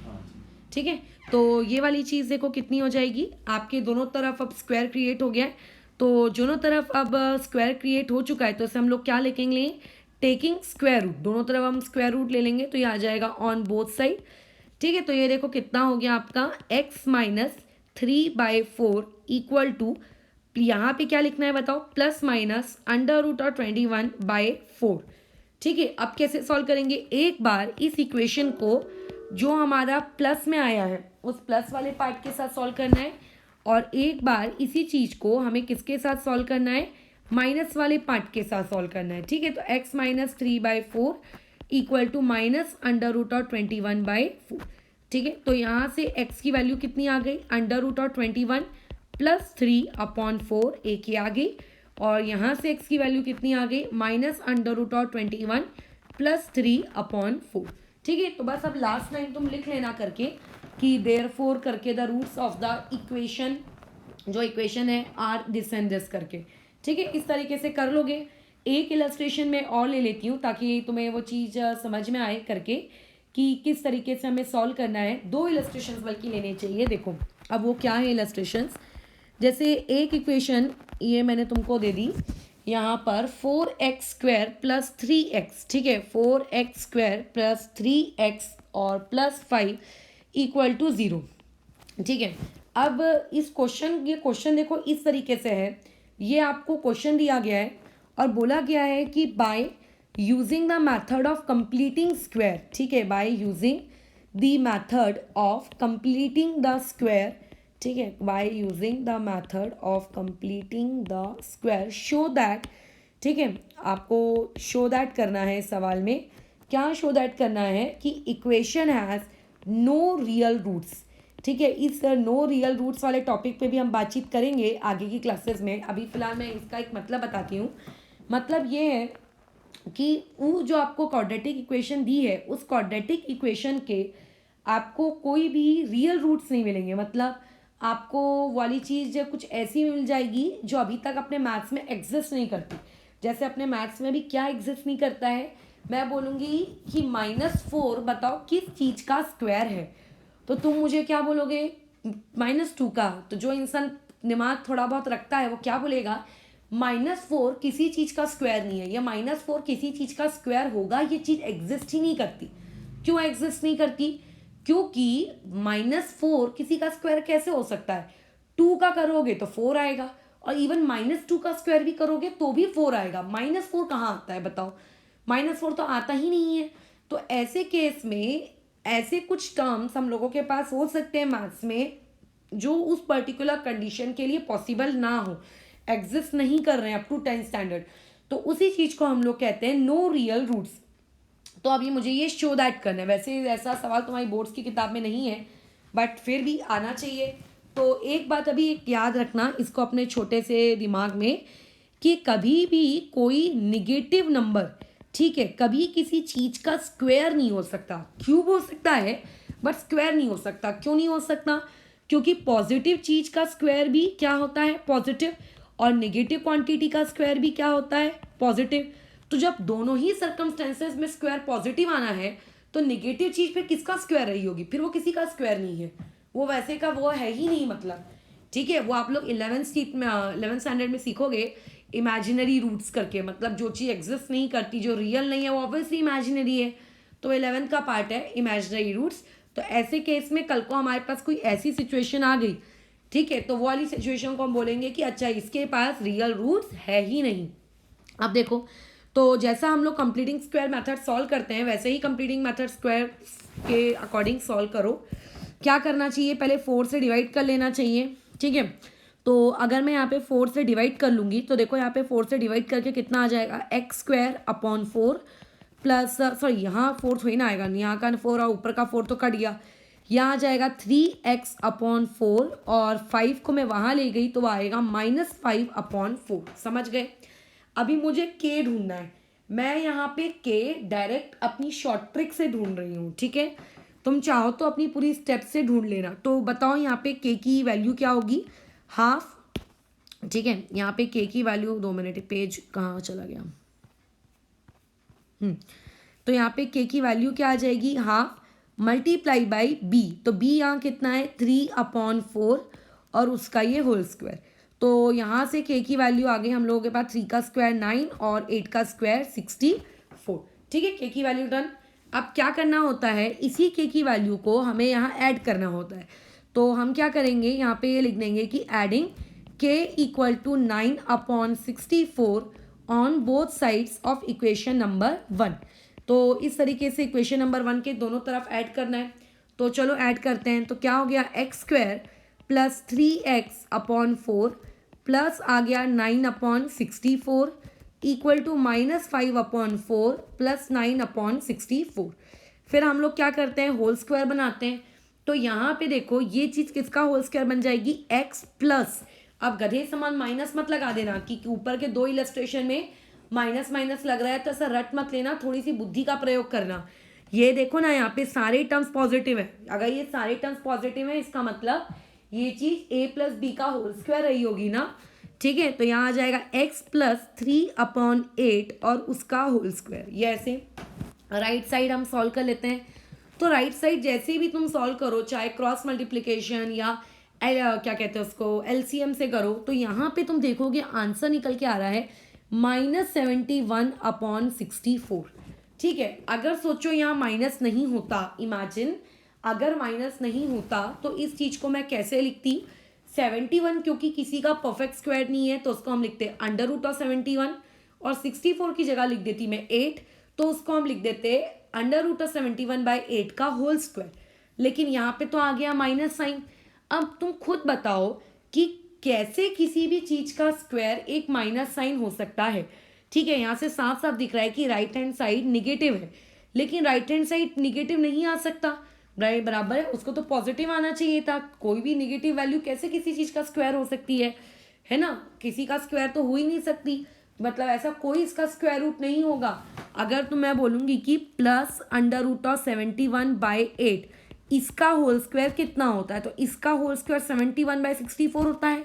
हाँ ठीक है, तो ये वाली चीज़ देखो कितनी हो जाएगी, आपके दोनों तरफ अब स्क्वायर क्रिएट हो गया है। तो दोनों तरफ अब स्क्वायर क्रिएट हो चुका है, तो इसे हम लोग क्या लिखेंगे, टेकिंग स्क्वायर रूट, दोनों तरफ हम स्क्वायर रूट ले लेंगे तो ये आ जाएगा ऑन बोथ साइड। ठीक है, तो ये देखो कितना हो गया आपका x -3/4 इक्वल टू, यहाँ पे क्या लिखना है बताओ, प्लस माइनस √21/4। ठीक है, अब कैसे सॉल्व करेंगे, एक बार इस इक्वेशन को जो हमारा प्लस में आया है उस प्लस वाले पार्ट के साथ सॉल्व करना है, और एक बार इसी चीज़ को हमें किसके साथ सॉल्व करना है, माइनस वाले पार्ट के साथ सॉल्व करना है। ठीक है, तो x -3/4 इक्वल टू -√21/4। ठीक है, तो यहाँ से x की वैल्यू कितनी आ गई, √21 प्लस 3/4 a की आ गई, और यहाँ से x की वैल्यू कितनी आ गई, -√21 प्लस 3/4। ठीक है, तो बस अब लास्ट लाइन तुम लिख लेना करके कि देयरफॉर करके the roots of the equation, जो इक्वेशन है आर दिस एंड दिस करके। ठीक है, इस तरीके से कर लोगे। एक इलस्ट्रेशन में और ले लेती हूँ ताकि तुम्हें वो चीज़ समझ में आए करके कि किस तरीके से हमें सॉल्व करना है। 2 इलस्ट्रेशंस बल्कि लेने चाहिए। देखो अब वो क्या है इलस्ट्रेशंस, जैसे एक इक्वेशन ये मैंने तुमको दे दी यहाँ पर 4x² प्लस 3x। ठीक है, 4x² प्लस 3x और प्लस 5 इक्वल टू 0। ठीक है, अब ये क्वेश्चन देखो इस तरीके से है, ये आपको क्वेश्चन दिया गया है और बोला गया है कि by using the method of completing square, ठीक है, by using the method of completing the square, ठीक है, by using the method of completing the square show that, ठीक है, आपको शो दैट करना है सवाल में, क्या शो दैट करना है कि equation has no real roots, ठीक है। इस नो रियल रूट्स वाले टॉपिक पे भी हम बातचीत करेंगे आगे की क्लासेस में। अभी फ़िलहाल मैं इसका एक मतलब बताती हूँ। मतलब ये है कि वो जो आपको क्वाड्रेटिक इक्वेशन दी है, उस क्वाड्रेटिक इक्वेशन के आपको कोई भी रियल रूट्स नहीं मिलेंगे। मतलब आपको वाली चीज़ कुछ ऐसी मिल जाएगी जो अभी तक अपने मैथ्स में एग्जिस्ट नहीं करती। जैसे अपने मैथ्स में भी क्या एग्जिस्ट नहीं करता है, मैं बोलूँगी कि -4 बताओ किस चीज़ का स्क्वायर है, तो तुम मुझे क्या बोलोगे, -2 का। तो जो इंसान दिमाग थोड़ा बहुत रखता है वो क्या बोलेगा, -4 किसी चीज़ का स्क्वायर नहीं है, या -4 किसी चीज़ का स्क्वायर होगा, ये चीज़ एग्जिस्ट ही नहीं करती। क्यों एग्जिस्ट नहीं करती, क्योंकि -4 किसी का स्क्वायर कैसे हो सकता है, 2 का करोगे तो 4 आएगा, और इवन -2 का स्क्वायर भी करोगे तो भी 4 आएगा। -4 कहाँ आता है बताओ, -4 तो आता ही नहीं है। तो ऐसे केस में ऐसे कुछ टर्म्स हम लोगों के पास हो सकते हैं मैथ्स में जो उस पर्टिकुलर कंडीशन के लिए पॉसिबल ना हो, एग्जिस्ट नहीं कर रहे हैं अप टू 10th स्टैंडर्ड, तो उसी चीज़ को हम लोग कहते हैं नो रियल रूट्स। तो अभी मुझे ये शो दैट करना है। वैसे ऐसा सवाल तुम्हारी बोर्ड्स की किताब में नहीं है, बट फिर भी आना चाहिए। तो एक बात अभी एक याद रखना इसको अपने छोटे से दिमाग में, कि कभी भी कोई निगेटिव नंबर, ठीक है, कभी किसी चीज़ का स्क्वायर नहीं हो सकता। क्यूब हो सकता है बट स्क्वायर नहीं हो सकता। क्यों नहीं हो सकता, क्योंकि पॉजिटिव चीज़ का स्क्वायर भी क्या होता है, पॉजिटिव, और नेगेटिव क्वांटिटी का स्क्वायर भी क्या होता है, पॉजिटिव। तो जब दोनों ही सर्कमस्टेंसेस में स्क्वायर पॉजिटिव आना है, तो नेगेटिव चीज़ फिर किसका स्क्वायर रही होगी, फिर वो किसी का स्क्वायर नहीं है, वो वैसे का वो है ही नहीं। मतलब ठीक है, वो आप लोग 11th स्टैंडर्ड में सीखोगे इमेजिनरी रूट्स करके। मतलब जो चीज़ एग्जिस्ट नहीं करती, जो रियल नहीं है, वो ऑब्वियसली इमेजिनरी है। तो 11th का पार्ट है इमेजिनरी रूट्स। तो ऐसे केस में कल को हमारे पास कोई ऐसी सिचुएशन आ गई, ठीक है, तो वो वाली सिचुएशन को हम बोलेंगे कि अच्छा इसके पास रियल रूट्स है ही नहीं। अब देखो, तो जैसा हम लोग कंप्लीटिंग स्क्वायर मेथड सॉल्व करते हैं, वैसे ही कंप्लीटिंग मेथड स्क्वायर के अकॉर्डिंग सॉल्व करो। क्या करना चाहिए, पहले 4 से डिवाइड कर लेना चाहिए, ठीक है। तो अगर मैं यहाँ पे 4 से डिवाइड कर लूँगी, तो देखो यहाँ पे 4 से डिवाइड करके कितना आ जाएगा, x² प्लस, सॉरी यहाँ 4 थोड़ी ना आएगा, यहाँ का 4 और ऊपर का 4 तो कट गया, यहाँ आ जाएगा 3x/4, और 5 को मैं वहाँ ले गई तो वो आएगा -5/4। समझ गए। अभी मुझे k ढूंढना है, मैं यहाँ पे k डायरेक्ट अपनी शॉर्ट ट्रिक से ढूंढ रही हूँ, ठीक है। तुम चाहो तो अपनी पूरी स्टेप से ढूंढ लेना। तो बताओ यहाँ पे k की वैल्यू क्या होगी, हाफ, ठीक है। यहाँ पे k की वैल्यू, 2 मिनट, पेज कहाँ चला गया, तो यहाँ पे k की वैल्यू क्या आ जाएगी, हाफ मल्टीप्लाई बाई b। तो b यहाँ कितना है, 3/4, और उसका ये होल स्क्वायर। तो यहाँ से k की वैल्यू आ गई हम लोगों के पास, 3 का स्क्वायर 9 और 8 का स्क्वायर 64, ठीक है। k की वैल्यू डन। अब क्या करना होता है, इसी k की वैल्यू को हमें यहाँ ऐड करना होता है। तो हम क्या करेंगे, यहाँ पे ये लिख देंगे कि adding k = 9/64 on both sides of equation number 1। तो इस तरीके से इक्वेशन नंबर 1 के दोनों तरफ ऐड करना है। तो चलो ऐड करते हैं। तो क्या हो गया, x² प्लस 3x/4 प्लस आ गया 9/64 इक्वल टू -5/4 प्लस 9/64। फिर हम लोग क्या करते हैं, होल स्क्वायर बनाते हैं। तो यहाँ पे देखो ये चीज़ किसका होल स्क्वायर बन जाएगी, x प्लस, अब गधे समान माइनस मत लगा देना कि ऊपर के 2 इलस्ट्रेशन में माइनस माइनस लग रहा है, तो ऐसा रट मत लेना, थोड़ी सी बुद्धि का प्रयोग करना। ये देखो ना, यहाँ पे सारे टर्म्स पॉजिटिव है। अगर ये सारे टर्म्स पॉजिटिव है, इसका मतलब ये चीज़ a + b का होल स्क्वायर रही होगी ना, ठीक है। तो यहाँ आ जाएगा x + 3/8 और उसका होल स्क्वायर। ये ऐसे राइट साइड हम सॉल्व कर लेते हैं। तो राइट साइड जैसे भी तुम सॉल्व करो, चाहे क्रॉस मल्टीप्लिकेशन या क्या कहते हैं उसको, LCM से करो, तो यहाँ पे तुम देखोगे आंसर निकल के आ रहा है -71/64, ठीक है। अगर सोचो यहाँ माइनस नहीं होता, इमेजिन अगर माइनस नहीं होता तो इस चीज़ को मैं कैसे लिखती, 71 क्योंकि किसी का परफेक्ट स्क्वायर नहीं है तो उसको हम लिखते अंडर रूट ऑफ 71, और 64 की जगह लिख देती मैं 8, तो उसको हम लिख देते अंडर रूट ऑफ 71/8 का होल स्क्वायर। लेकिन यहाँ पे तो आ गया माइनस साइन। अब तुम खुद बताओ कि कैसे किसी भी चीज का स्क्वायर एक माइनस साइन हो सकता है। ठीक है, यहाँ से साफ साफ दिख रहा है कि राइट हैंड साइड निगेटिव है, लेकिन राइट हैंड साइड निगेटिव नहीं आ सकता, राइट बराबर है, उसको तो पॉजिटिव आना चाहिए था। कोई भी निगेटिव वैल्यू कैसे किसी चीज का स्क्वायर हो सकती है ना, किसी का स्क्वायर तो हो ही नहीं सकती, मतलब ऐसा कोई इसका स्क्वायर रूट नहीं होगा। अगर तो मैं बोलूंगी कि प्लस अंडर रूट ऑफ 71/8 इसका होल स्क्वायर कितना होता है, तो इसका होल स्क्वायर 71/64 होता है।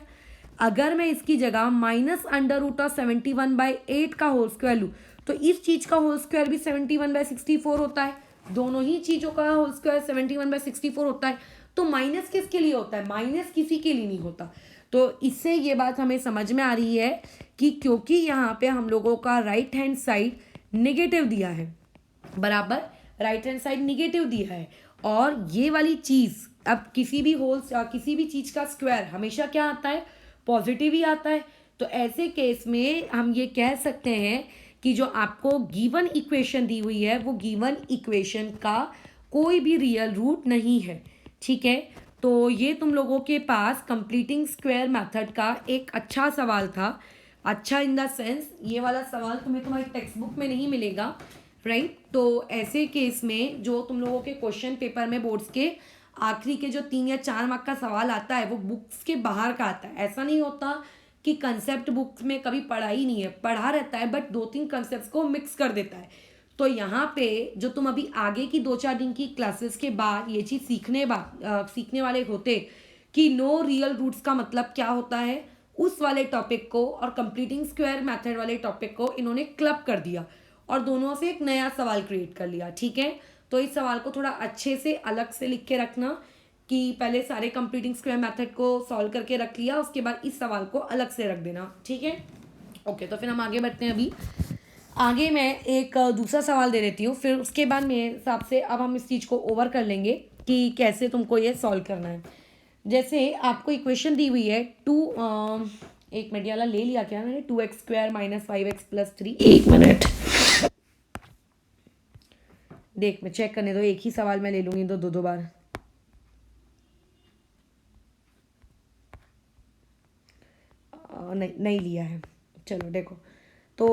अगर मैं इसकी जगह माइनस अंडर रूट ऑफ 71/8 का होल स्क्वायर लूँ तो इस चीज का होल स्क्वायर भी 71/64 होता है। दोनों ही चीजों का होल स्क्वायर 71/64 होता है। तो माइनस किसके लिए होता है, माइनस किसी के लिए नहीं होता। तो इससे ये बात हमें समझ में आ रही है कि क्योंकि यहाँ पे हम लोगों का राइट हैंड साइड नेगेटिव दिया है, बराबर राइट हैंड साइड नेगेटिव दिया है, और ये वाली चीज अब किसी भी चीज का स्क्वायर हमेशा क्या आता है, पॉजिटिव ही आता है। तो ऐसे केस में हम ये कह सकते हैं कि जो आपको गिवन इक्वेशन दी हुई है वो गिवन इक्वेशन का कोई भी रियल रूट नहीं है। ठीक है, तो ये तुम लोगों के पास कंप्लीटिंग स्क्वायर मेथड का एक अच्छा सवाल था। अच्छा इन द सेंस ये वाला सवाल तुम्हें तुम्हारी टेक्स्ट बुक में नहीं मिलेगा, राइट। तो ऐसे केस में जो तुम लोगों के क्वेश्चन पेपर में बोर्ड्स के आखिरी के जो 3 या 4 मार्क का सवाल आता है वो बुक्स के बाहर का आता है। ऐसा नहीं होता कि कंसेप्ट बुक्स में कभी पढ़ा ही नहीं है, पढ़ा रहता है, बट 2-3 कंसेप्ट्स को मिक्स कर देता है। तो यहाँ पे जो तुम अभी आगे की 2-4 दिन की क्लासेस के बाद ये चीज़ सीखने वाले होते कि नो रियल रूट्स का मतलब क्या होता है, उस वाले टॉपिक को और कंप्लीटिंग स्क्वायर मेथड वाले टॉपिक को इन्होंने क्लब कर दिया और दोनों से एक नया सवाल क्रिएट कर लिया। ठीक है, तो इस सवाल को थोड़ा अच्छे से अलग से लिख के रखना कि पहले सारे कंप्लीटिंग स्क्वायर मेथड को सॉल्व करके रख लिया, उसके बाद इस सवाल को अलग से रख देना। ठीक है, ओके। तो फिर हम आगे बढ़ते हैं। अभी आगे मैं एक दूसरा सवाल दे देती हूँ, फिर उसके बाद मेरे हिसाब से अब हम इस चीज़ को ओवर कर लेंगे कि कैसे तुमको ये सॉल्व करना है। जैसे आपको इक्वेशन दी हुई है एक मिनट वाला ले लिया क्या मैंने, 2x² - 5x + 3। एक मिनट देख मैं चेक करने दो, एक ही सवाल मैं ले लूँगी तो दो बार। नहीं लिया है, चलो देखो। तो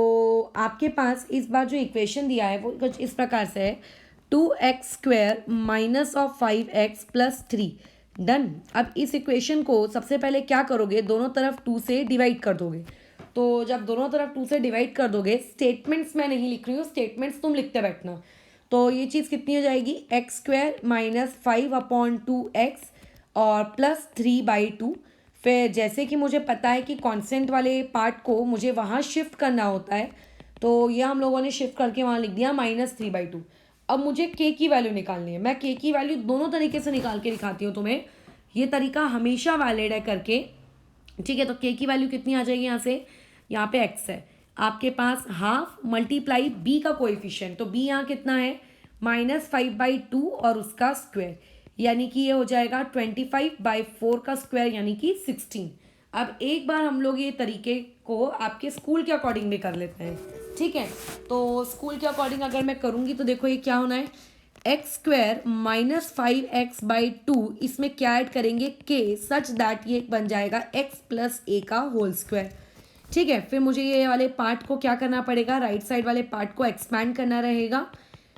आपके पास इस बार जो इक्वेशन दिया है वो कुछ इस प्रकार से है, 2x² - 5x + 3। डन। अब इस इक्वेशन को सबसे पहले क्या करोगे, दोनों तरफ 2 से डिवाइड कर दोगे। तो जब दोनों तरफ 2 से डिवाइड कर दोगे, स्टेटमेंट्स मैं नहीं लिख रही हूँ, स्टेटमेंट्स तुम लिखते बैठना। तो ये चीज़ कितनी हो जाएगी, x² - 5/2x और +3/2। फिर जैसे कि मुझे पता है कि कांस्टेंट वाले पार्ट को मुझे वहाँ शिफ्ट करना होता है, तो ये हम लोगों ने शिफ्ट करके वहाँ लिख दिया -3/2। अब मुझे k की वैल्यू निकालनी है। मैं k की वैल्यू दोनों तरीके से निकाल के दिखाती हूँ तुम्हें, ये तरीका हमेशा वैलिड है करके। ठीक है, तो k की वैल्यू कितनी आ जाएगी, यहाँ पे x है आपके पास, हाफ मल्टीप्लाई b का कोएफिशिएंट, तो b यहाँ कितना है -5/2 और उसका स्क्वायर, यानी कि ये हो जाएगा 25/4 का स्क्वायर यानी कि 16। अब एक बार हम लोग ये तरीके को आपके स्कूल के अकॉर्डिंग भी कर लेते हैं। ठीक है, तो स्कूल के अकॉर्डिंग अगर मैं करूँगी तो देखो ये क्या होना है, x² - 5x/2, इसमें क्या ऐड करेंगे k, सच दैट ये बन जाएगा x + a का होल स्क्वायर। ठीक है, फिर मुझे ये वाले पार्ट को क्या करना पड़ेगा, राइट साइड वाले पार्ट को एक्सपैंड करना रहेगा।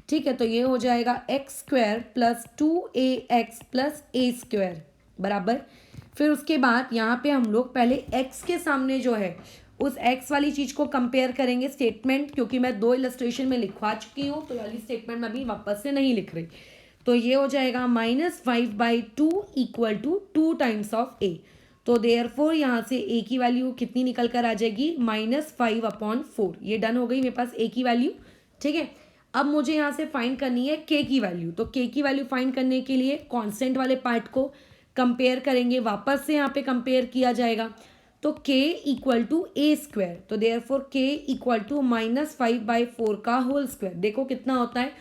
ठीक है, तो ये हो जाएगा x² + 2ax + a² बराबर। फिर उसके बाद यहाँ पे हम लोग पहले x के सामने जो है उस x वाली चीज़ को कंपेयर करेंगे स्टेटमेंट, क्योंकि मैं 2 इलस्ट्रेशन में लिखवा चुकी हूँ तो वाली स्टेटमेंट मैं अभी वापस से नहीं लिख रही। तो ये हो जाएगा -5/2 = 2 टाइम्स ऑफ a। तो देयरफॉर यहाँ से a की वैल्यू कितनी निकल कर आ जाएगी, -5/4। ये डन हो गई मेरे पास a की वैल्यू। ठीक है, अब मुझे यहाँ से फाइंड करनी है k की वैल्यू। तो k की वैल्यू फाइंड करने के लिए कांस्टेंट वाले पार्ट को कंपेयर करेंगे, वापस से यहाँ पे कंपेयर किया जाएगा। तो k = a², तो देयरफॉर k = -5/4 का होल स्क्वायर। देखो कितना होता है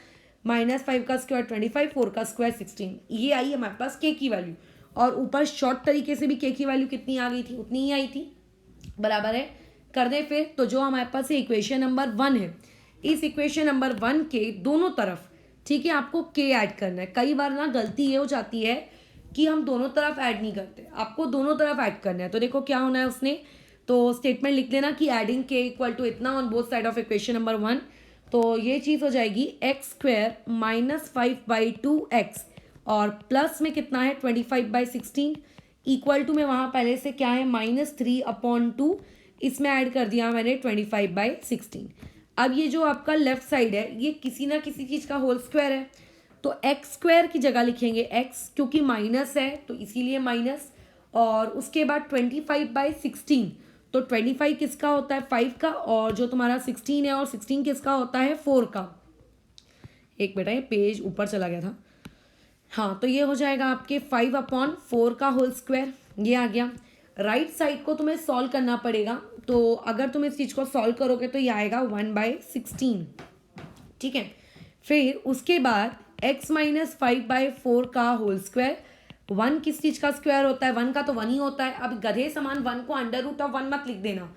-5 का स्क्वायर 25, 4 का स्क्वायर 16। ये आई हमारे पास के की वैल्यू, और ऊपर शॉर्ट तरीके से भी के की वैल्यू कितनी आ गई थी, उतनी ही आई थी, बराबर है। कर दे फिर, तो जो हमारे पास इक्वेशन नंबर 1 है, इस इक्वेशन नंबर 1 के दोनों तरफ, ठीक है, आपको के ऐड करना है। कई बार ना गलती ये हो जाती है कि हम दोनों तरफ ऐड नहीं करते, आपको दोनों तरफ ऐड करना है। तो देखो क्या होना है उसने, तो स्टेटमेंट लिख लेना कि एडिंग के इक्वल टू इतना on both side of equation number 1। तो ये चीज़ हो जाएगी एक्स स्क्वायर -5/2x, और प्लस में कितना है 25/16, इक्वल टू में वहाँ पहले से क्या है -3/2, इसमें ऐड कर दिया मैंने 25/16। अब ये जो आपका लेफ्ट साइड है ये किसी ना किसी चीज़ का होल स्क्वायर है, तो एक्स स्क्वायर की जगह लिखेंगे एक्स, क्योंकि माइनस है तो इसीलिए माइनस, और उसके बाद 25/16, तो 25 किसका होता है 5 का, और जो तुम्हारा 16 है, और 16 किसका होता है 4 का। एक बेटा ये पेज ऊपर चला गया था, हाँ, तो ये हो जाएगा आपके 5/4 का होल स्क्वायर, ये आ गया। राइट साइड को तुम्हें सॉल्व करना पड़ेगा, तो अगर तुम इस चीज़ को सॉल्व करोगे तो ये आएगा 1/16, ठीक है। फिर उसके बाद x -5/4 का होल स्क्वायर, 1 किस चीज़ का स्क्वायर होता है, 1 का तो 1 ही होता है। अब गधे समान 1 को √1 मत लिख देना,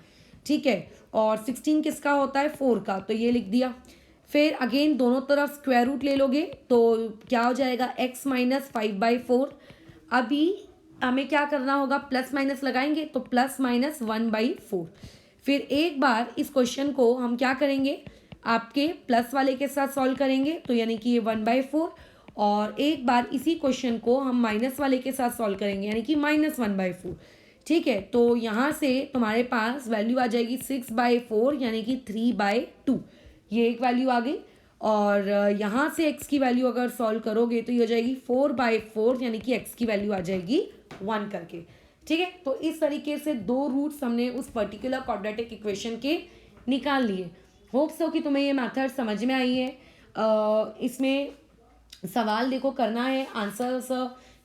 ठीक है। और 16 किसका होता है 4 का, तो ये लिख दिया। फिर अगेन दोनों तरफ स्क्वायर रूट ले लोगे तो क्या हो जाएगा x -5/4। अभी हमें क्या करना होगा, प्लस माइनस लगाएंगे तो +-1/4। फिर एक बार इस क्वेश्चन को हम क्या करेंगे, आपके प्लस वाले के साथ सॉल्व करेंगे, तो यानी कि ये 1/4, और एक बार इसी क्वेश्चन को हम माइनस वाले के साथ सॉल्व करेंगे, यानी कि -1/4, ठीक है। तो यहाँ से तुम्हारे पास वैल्यू आ जाएगी 6/4, यानी कि 3/2, ये एक वैल्यू आ गई। और यहाँ से x की वैल्यू अगर सॉल्व करोगे तो ये हो जाएगी 4/4, यानी कि x की वैल्यू आ जाएगी 1 करके, ठीक है। तो इस तरीके से 2 रूट्स हमने उस पर्टिकुलर क्वाड्रेटिक इक्वेशन के निकाल लिए। होप्स हो कि तुम्हें ये मेथड समझ में आई है। इसमें सवाल देखो करना है, आंसर्स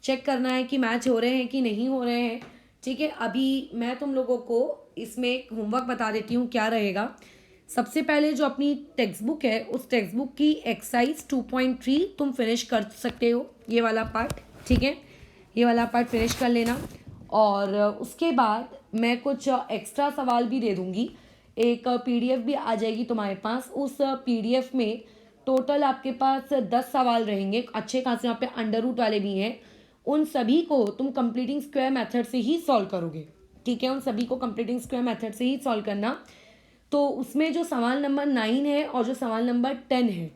चेक करना है कि मैच हो रहे हैं कि नहीं हो रहे हैं, ठीक है। अभी मैं तुम लोगों को इसमें एक होमवर्क बता देती हूँ क्या रहेगा। सबसे पहले जो अपनी टेक्स्ट बुक है, उस टेक्स्ट बुक की एक्सरसाइज 2.3 तुम फिनिश कर सकते हो, ये वाला पार्ट, ठीक है, ये वाला पार्ट फिनिश कर लेना। और उसके बाद मैं कुछ एक्स्ट्रा सवाल भी दे दूँगी, एक पीडीएफ भी आ जाएगी तुम्हारे पास। उस पीडीएफ में टोटल आपके पास 10 सवाल रहेंगे, अच्छे खासे यहाँ पे अंडर रूट वाले भी हैं। उन सभी को तुम कंप्लीटिंग स्क्वायर मेथड से ही सॉल्व करोगे, ठीक है, उन सभी को कंप्लीटिंग स्क्वायर मेथड से ही सॉल्व करना। तो उसमें जो सवाल नंबर 9 है और जो सवाल नंबर 10 है,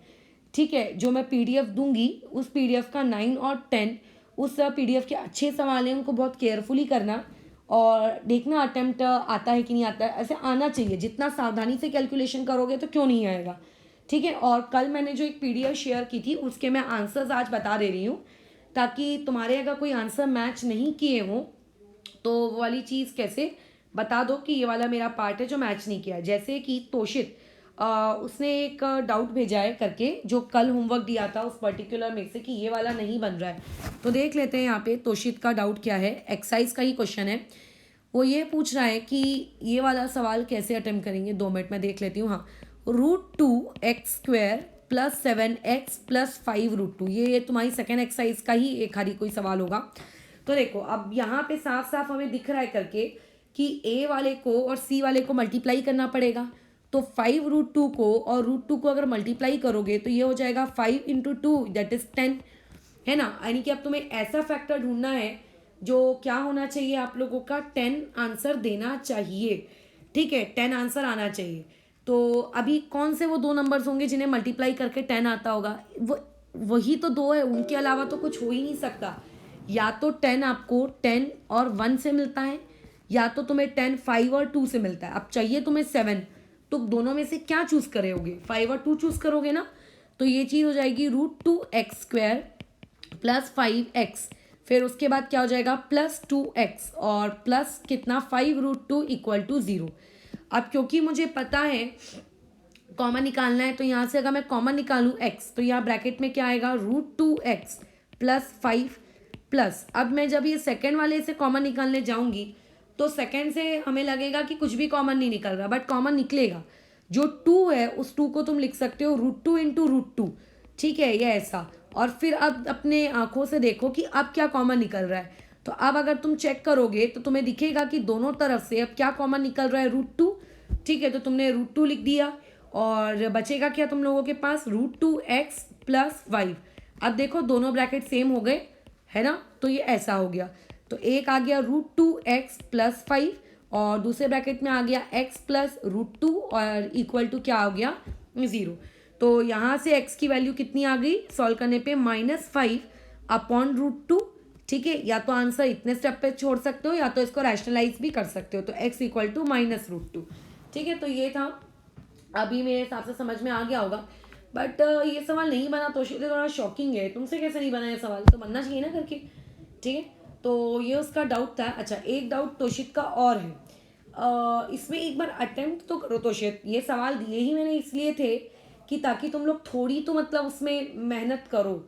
ठीक है, जो मैं पीडीएफ दूंगी उस पीडीएफ का 9 और 10, उस पीडीएफ के अच्छे सवाल हैं, उनको बहुत केयरफुली करना और देखना अटेम्प्ट आता है कि नहीं आता है। ऐसे आना चाहिए, जितना सावधानी से कैलकुलेशन करोगे तो क्यों नहीं आएगा, ठीक है। और कल मैंने जो एक पीडीएफ शेयर की थी उसके मैं आंसर्स आज बता दे रही हूँ, ताकि तुम्हारे अगर कोई आंसर मैच नहीं किए हों तो वो वाली चीज़ कैसे बता दो कि ये वाला मेरा पार्ट है जो मैच नहीं किया। जैसे कि तोशित उसने एक डाउट भेजा है करके, जो कल होमवर्क दिया था उस पर्टिकुलर में से, कि ये वाला नहीं बन रहा है। तो देख लेते हैं यहाँ पे तोशित का डाउट क्या है। एक्सरसाइज का ही क्वेश्चन है, वो ये पूछ रहा है कि ये वाला सवाल कैसे अटेम्प्ट करेंगे। 2 मिनट में देख लेती हूँ। हाँ, √2x² + 7x + 5√2, ये तुम्हारी सेकेंड एक्सरसाइज का ही एक हारी कोई सवाल होगा। तो देखो अब यहाँ पे साफ साफ हमें दिख रहा है करके कि a वाले को और c वाले को मल्टीप्लाई करना पड़ेगा। तो 5√2 को और √2 को अगर मल्टीप्लाई करोगे तो ये हो जाएगा 5 × 2 दैट इज 10, है ना। यानी कि अब तुम्हें ऐसा फैक्टर ढूंढना है जो क्या होना चाहिए, आप लोगों का 10 आंसर देना चाहिए, ठीक है, 10 आंसर आना चाहिए। तो अभी कौन से वो 2 नंबर्स होंगे जिन्हें मल्टीप्लाई करके 10 आता होगा, वही तो 2 है, उनके अलावा तो कुछ हो ही नहीं सकता। या तो 10 आपको 10 और 1 से मिलता है, या तो तुम्हें 10 5 और 2 से मिलता है। अब चाहिए तुम्हें 7, तो दोनों में से क्या चूज करोगे, 5 और 2 चूज करोगे ना। तो ये चीज़ हो जाएगी √2x² + 5x, फिर उसके बाद क्या हो जाएगा +2x और प्लस कितना 5√2 = 0। अब क्योंकि मुझे पता है कॉमन निकालना है, तो यहाँ से अगर मैं कॉमन निकालूँ x, तो यहाँ ब्रैकेट में क्या आएगा √2x + 5 प्लस, अब मैं जब ये सेकेंड वाले से कॉमन निकालने जाऊँगी तो सेकेंड से हमें लगेगा कि कुछ भी कॉमन नहीं निकल रहा, बट कॉमन निकलेगा। जो 2 है उस 2 को तुम लिख सकते हो √2 × √2, ठीक है, ये ऐसा। और फिर अब अपने आंखों से देखो कि अब क्या कॉमन निकल रहा है। तो अब अगर तुम चेक करोगे तो तुम्हें दिखेगा कि दोनों तरफ से अब क्या कॉमन निकल रहा है, √2। ठीक है, तो तुमने √2 लिख दिया और बचेगा क्या तुम लोगों के पास, √2x + 5। अब देखो दोनों ब्रैकेट सेम हो गए, है ना, तो ये ऐसा हो गया। तो एक आ गया √2x + 5 और दूसरे ब्रैकेट में आ गया x + √2 और इक्वल टू क्या हो गया, 0। तो यहाँ से x की वैल्यू कितनी आ गई सॉल्व करने पे, -5 अपॉन √2। ठीक है, या तो आंसर इतने स्टेप पे छोड़ सकते हो या तो इसको रैशनलाइज भी कर सकते हो। तो x = -√2। ठीक है, तो ये था। अभी मेरे हिसाब से समझ में आ गया होगा। बट ये सवाल नहीं बना तो थोड़ा शॉकिंग है। तुमसे कैसे नहीं बना ये सवाल, तो बनना चाहिए ना करके। ठीक है, तो ये उसका डाउट था। अच्छा, एक डाउट तोशित का और है। इसमें एक बार अटेम्प्ट तो करो तोशित। ये सवाल दिए ही मैंने इसलिए थे कि ताकि तुम लोग थोड़ी तो मतलब उसमें मेहनत करो।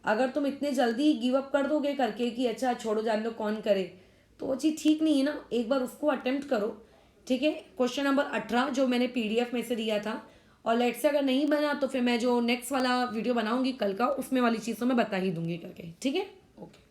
अगर तुम इतने जल्दी गिव अप कर दोगे करके कि अच्छा छोड़ो जान लो कौन करे, तो वो चीज़ ठीक नहीं है ना। एक बार उसको अटेम्प्ट करो। ठीक है, क्वेश्चन नंबर 18 जो मैंने PDF में से दिया था। और लेट से अगर नहीं बना तो फिर मैं जो नेक्स्ट वाला वीडियो बनाऊंगी कल का, उसमें वाली चीज़ तो मैं बता ही दूंगी करके। ठीक है, ओके।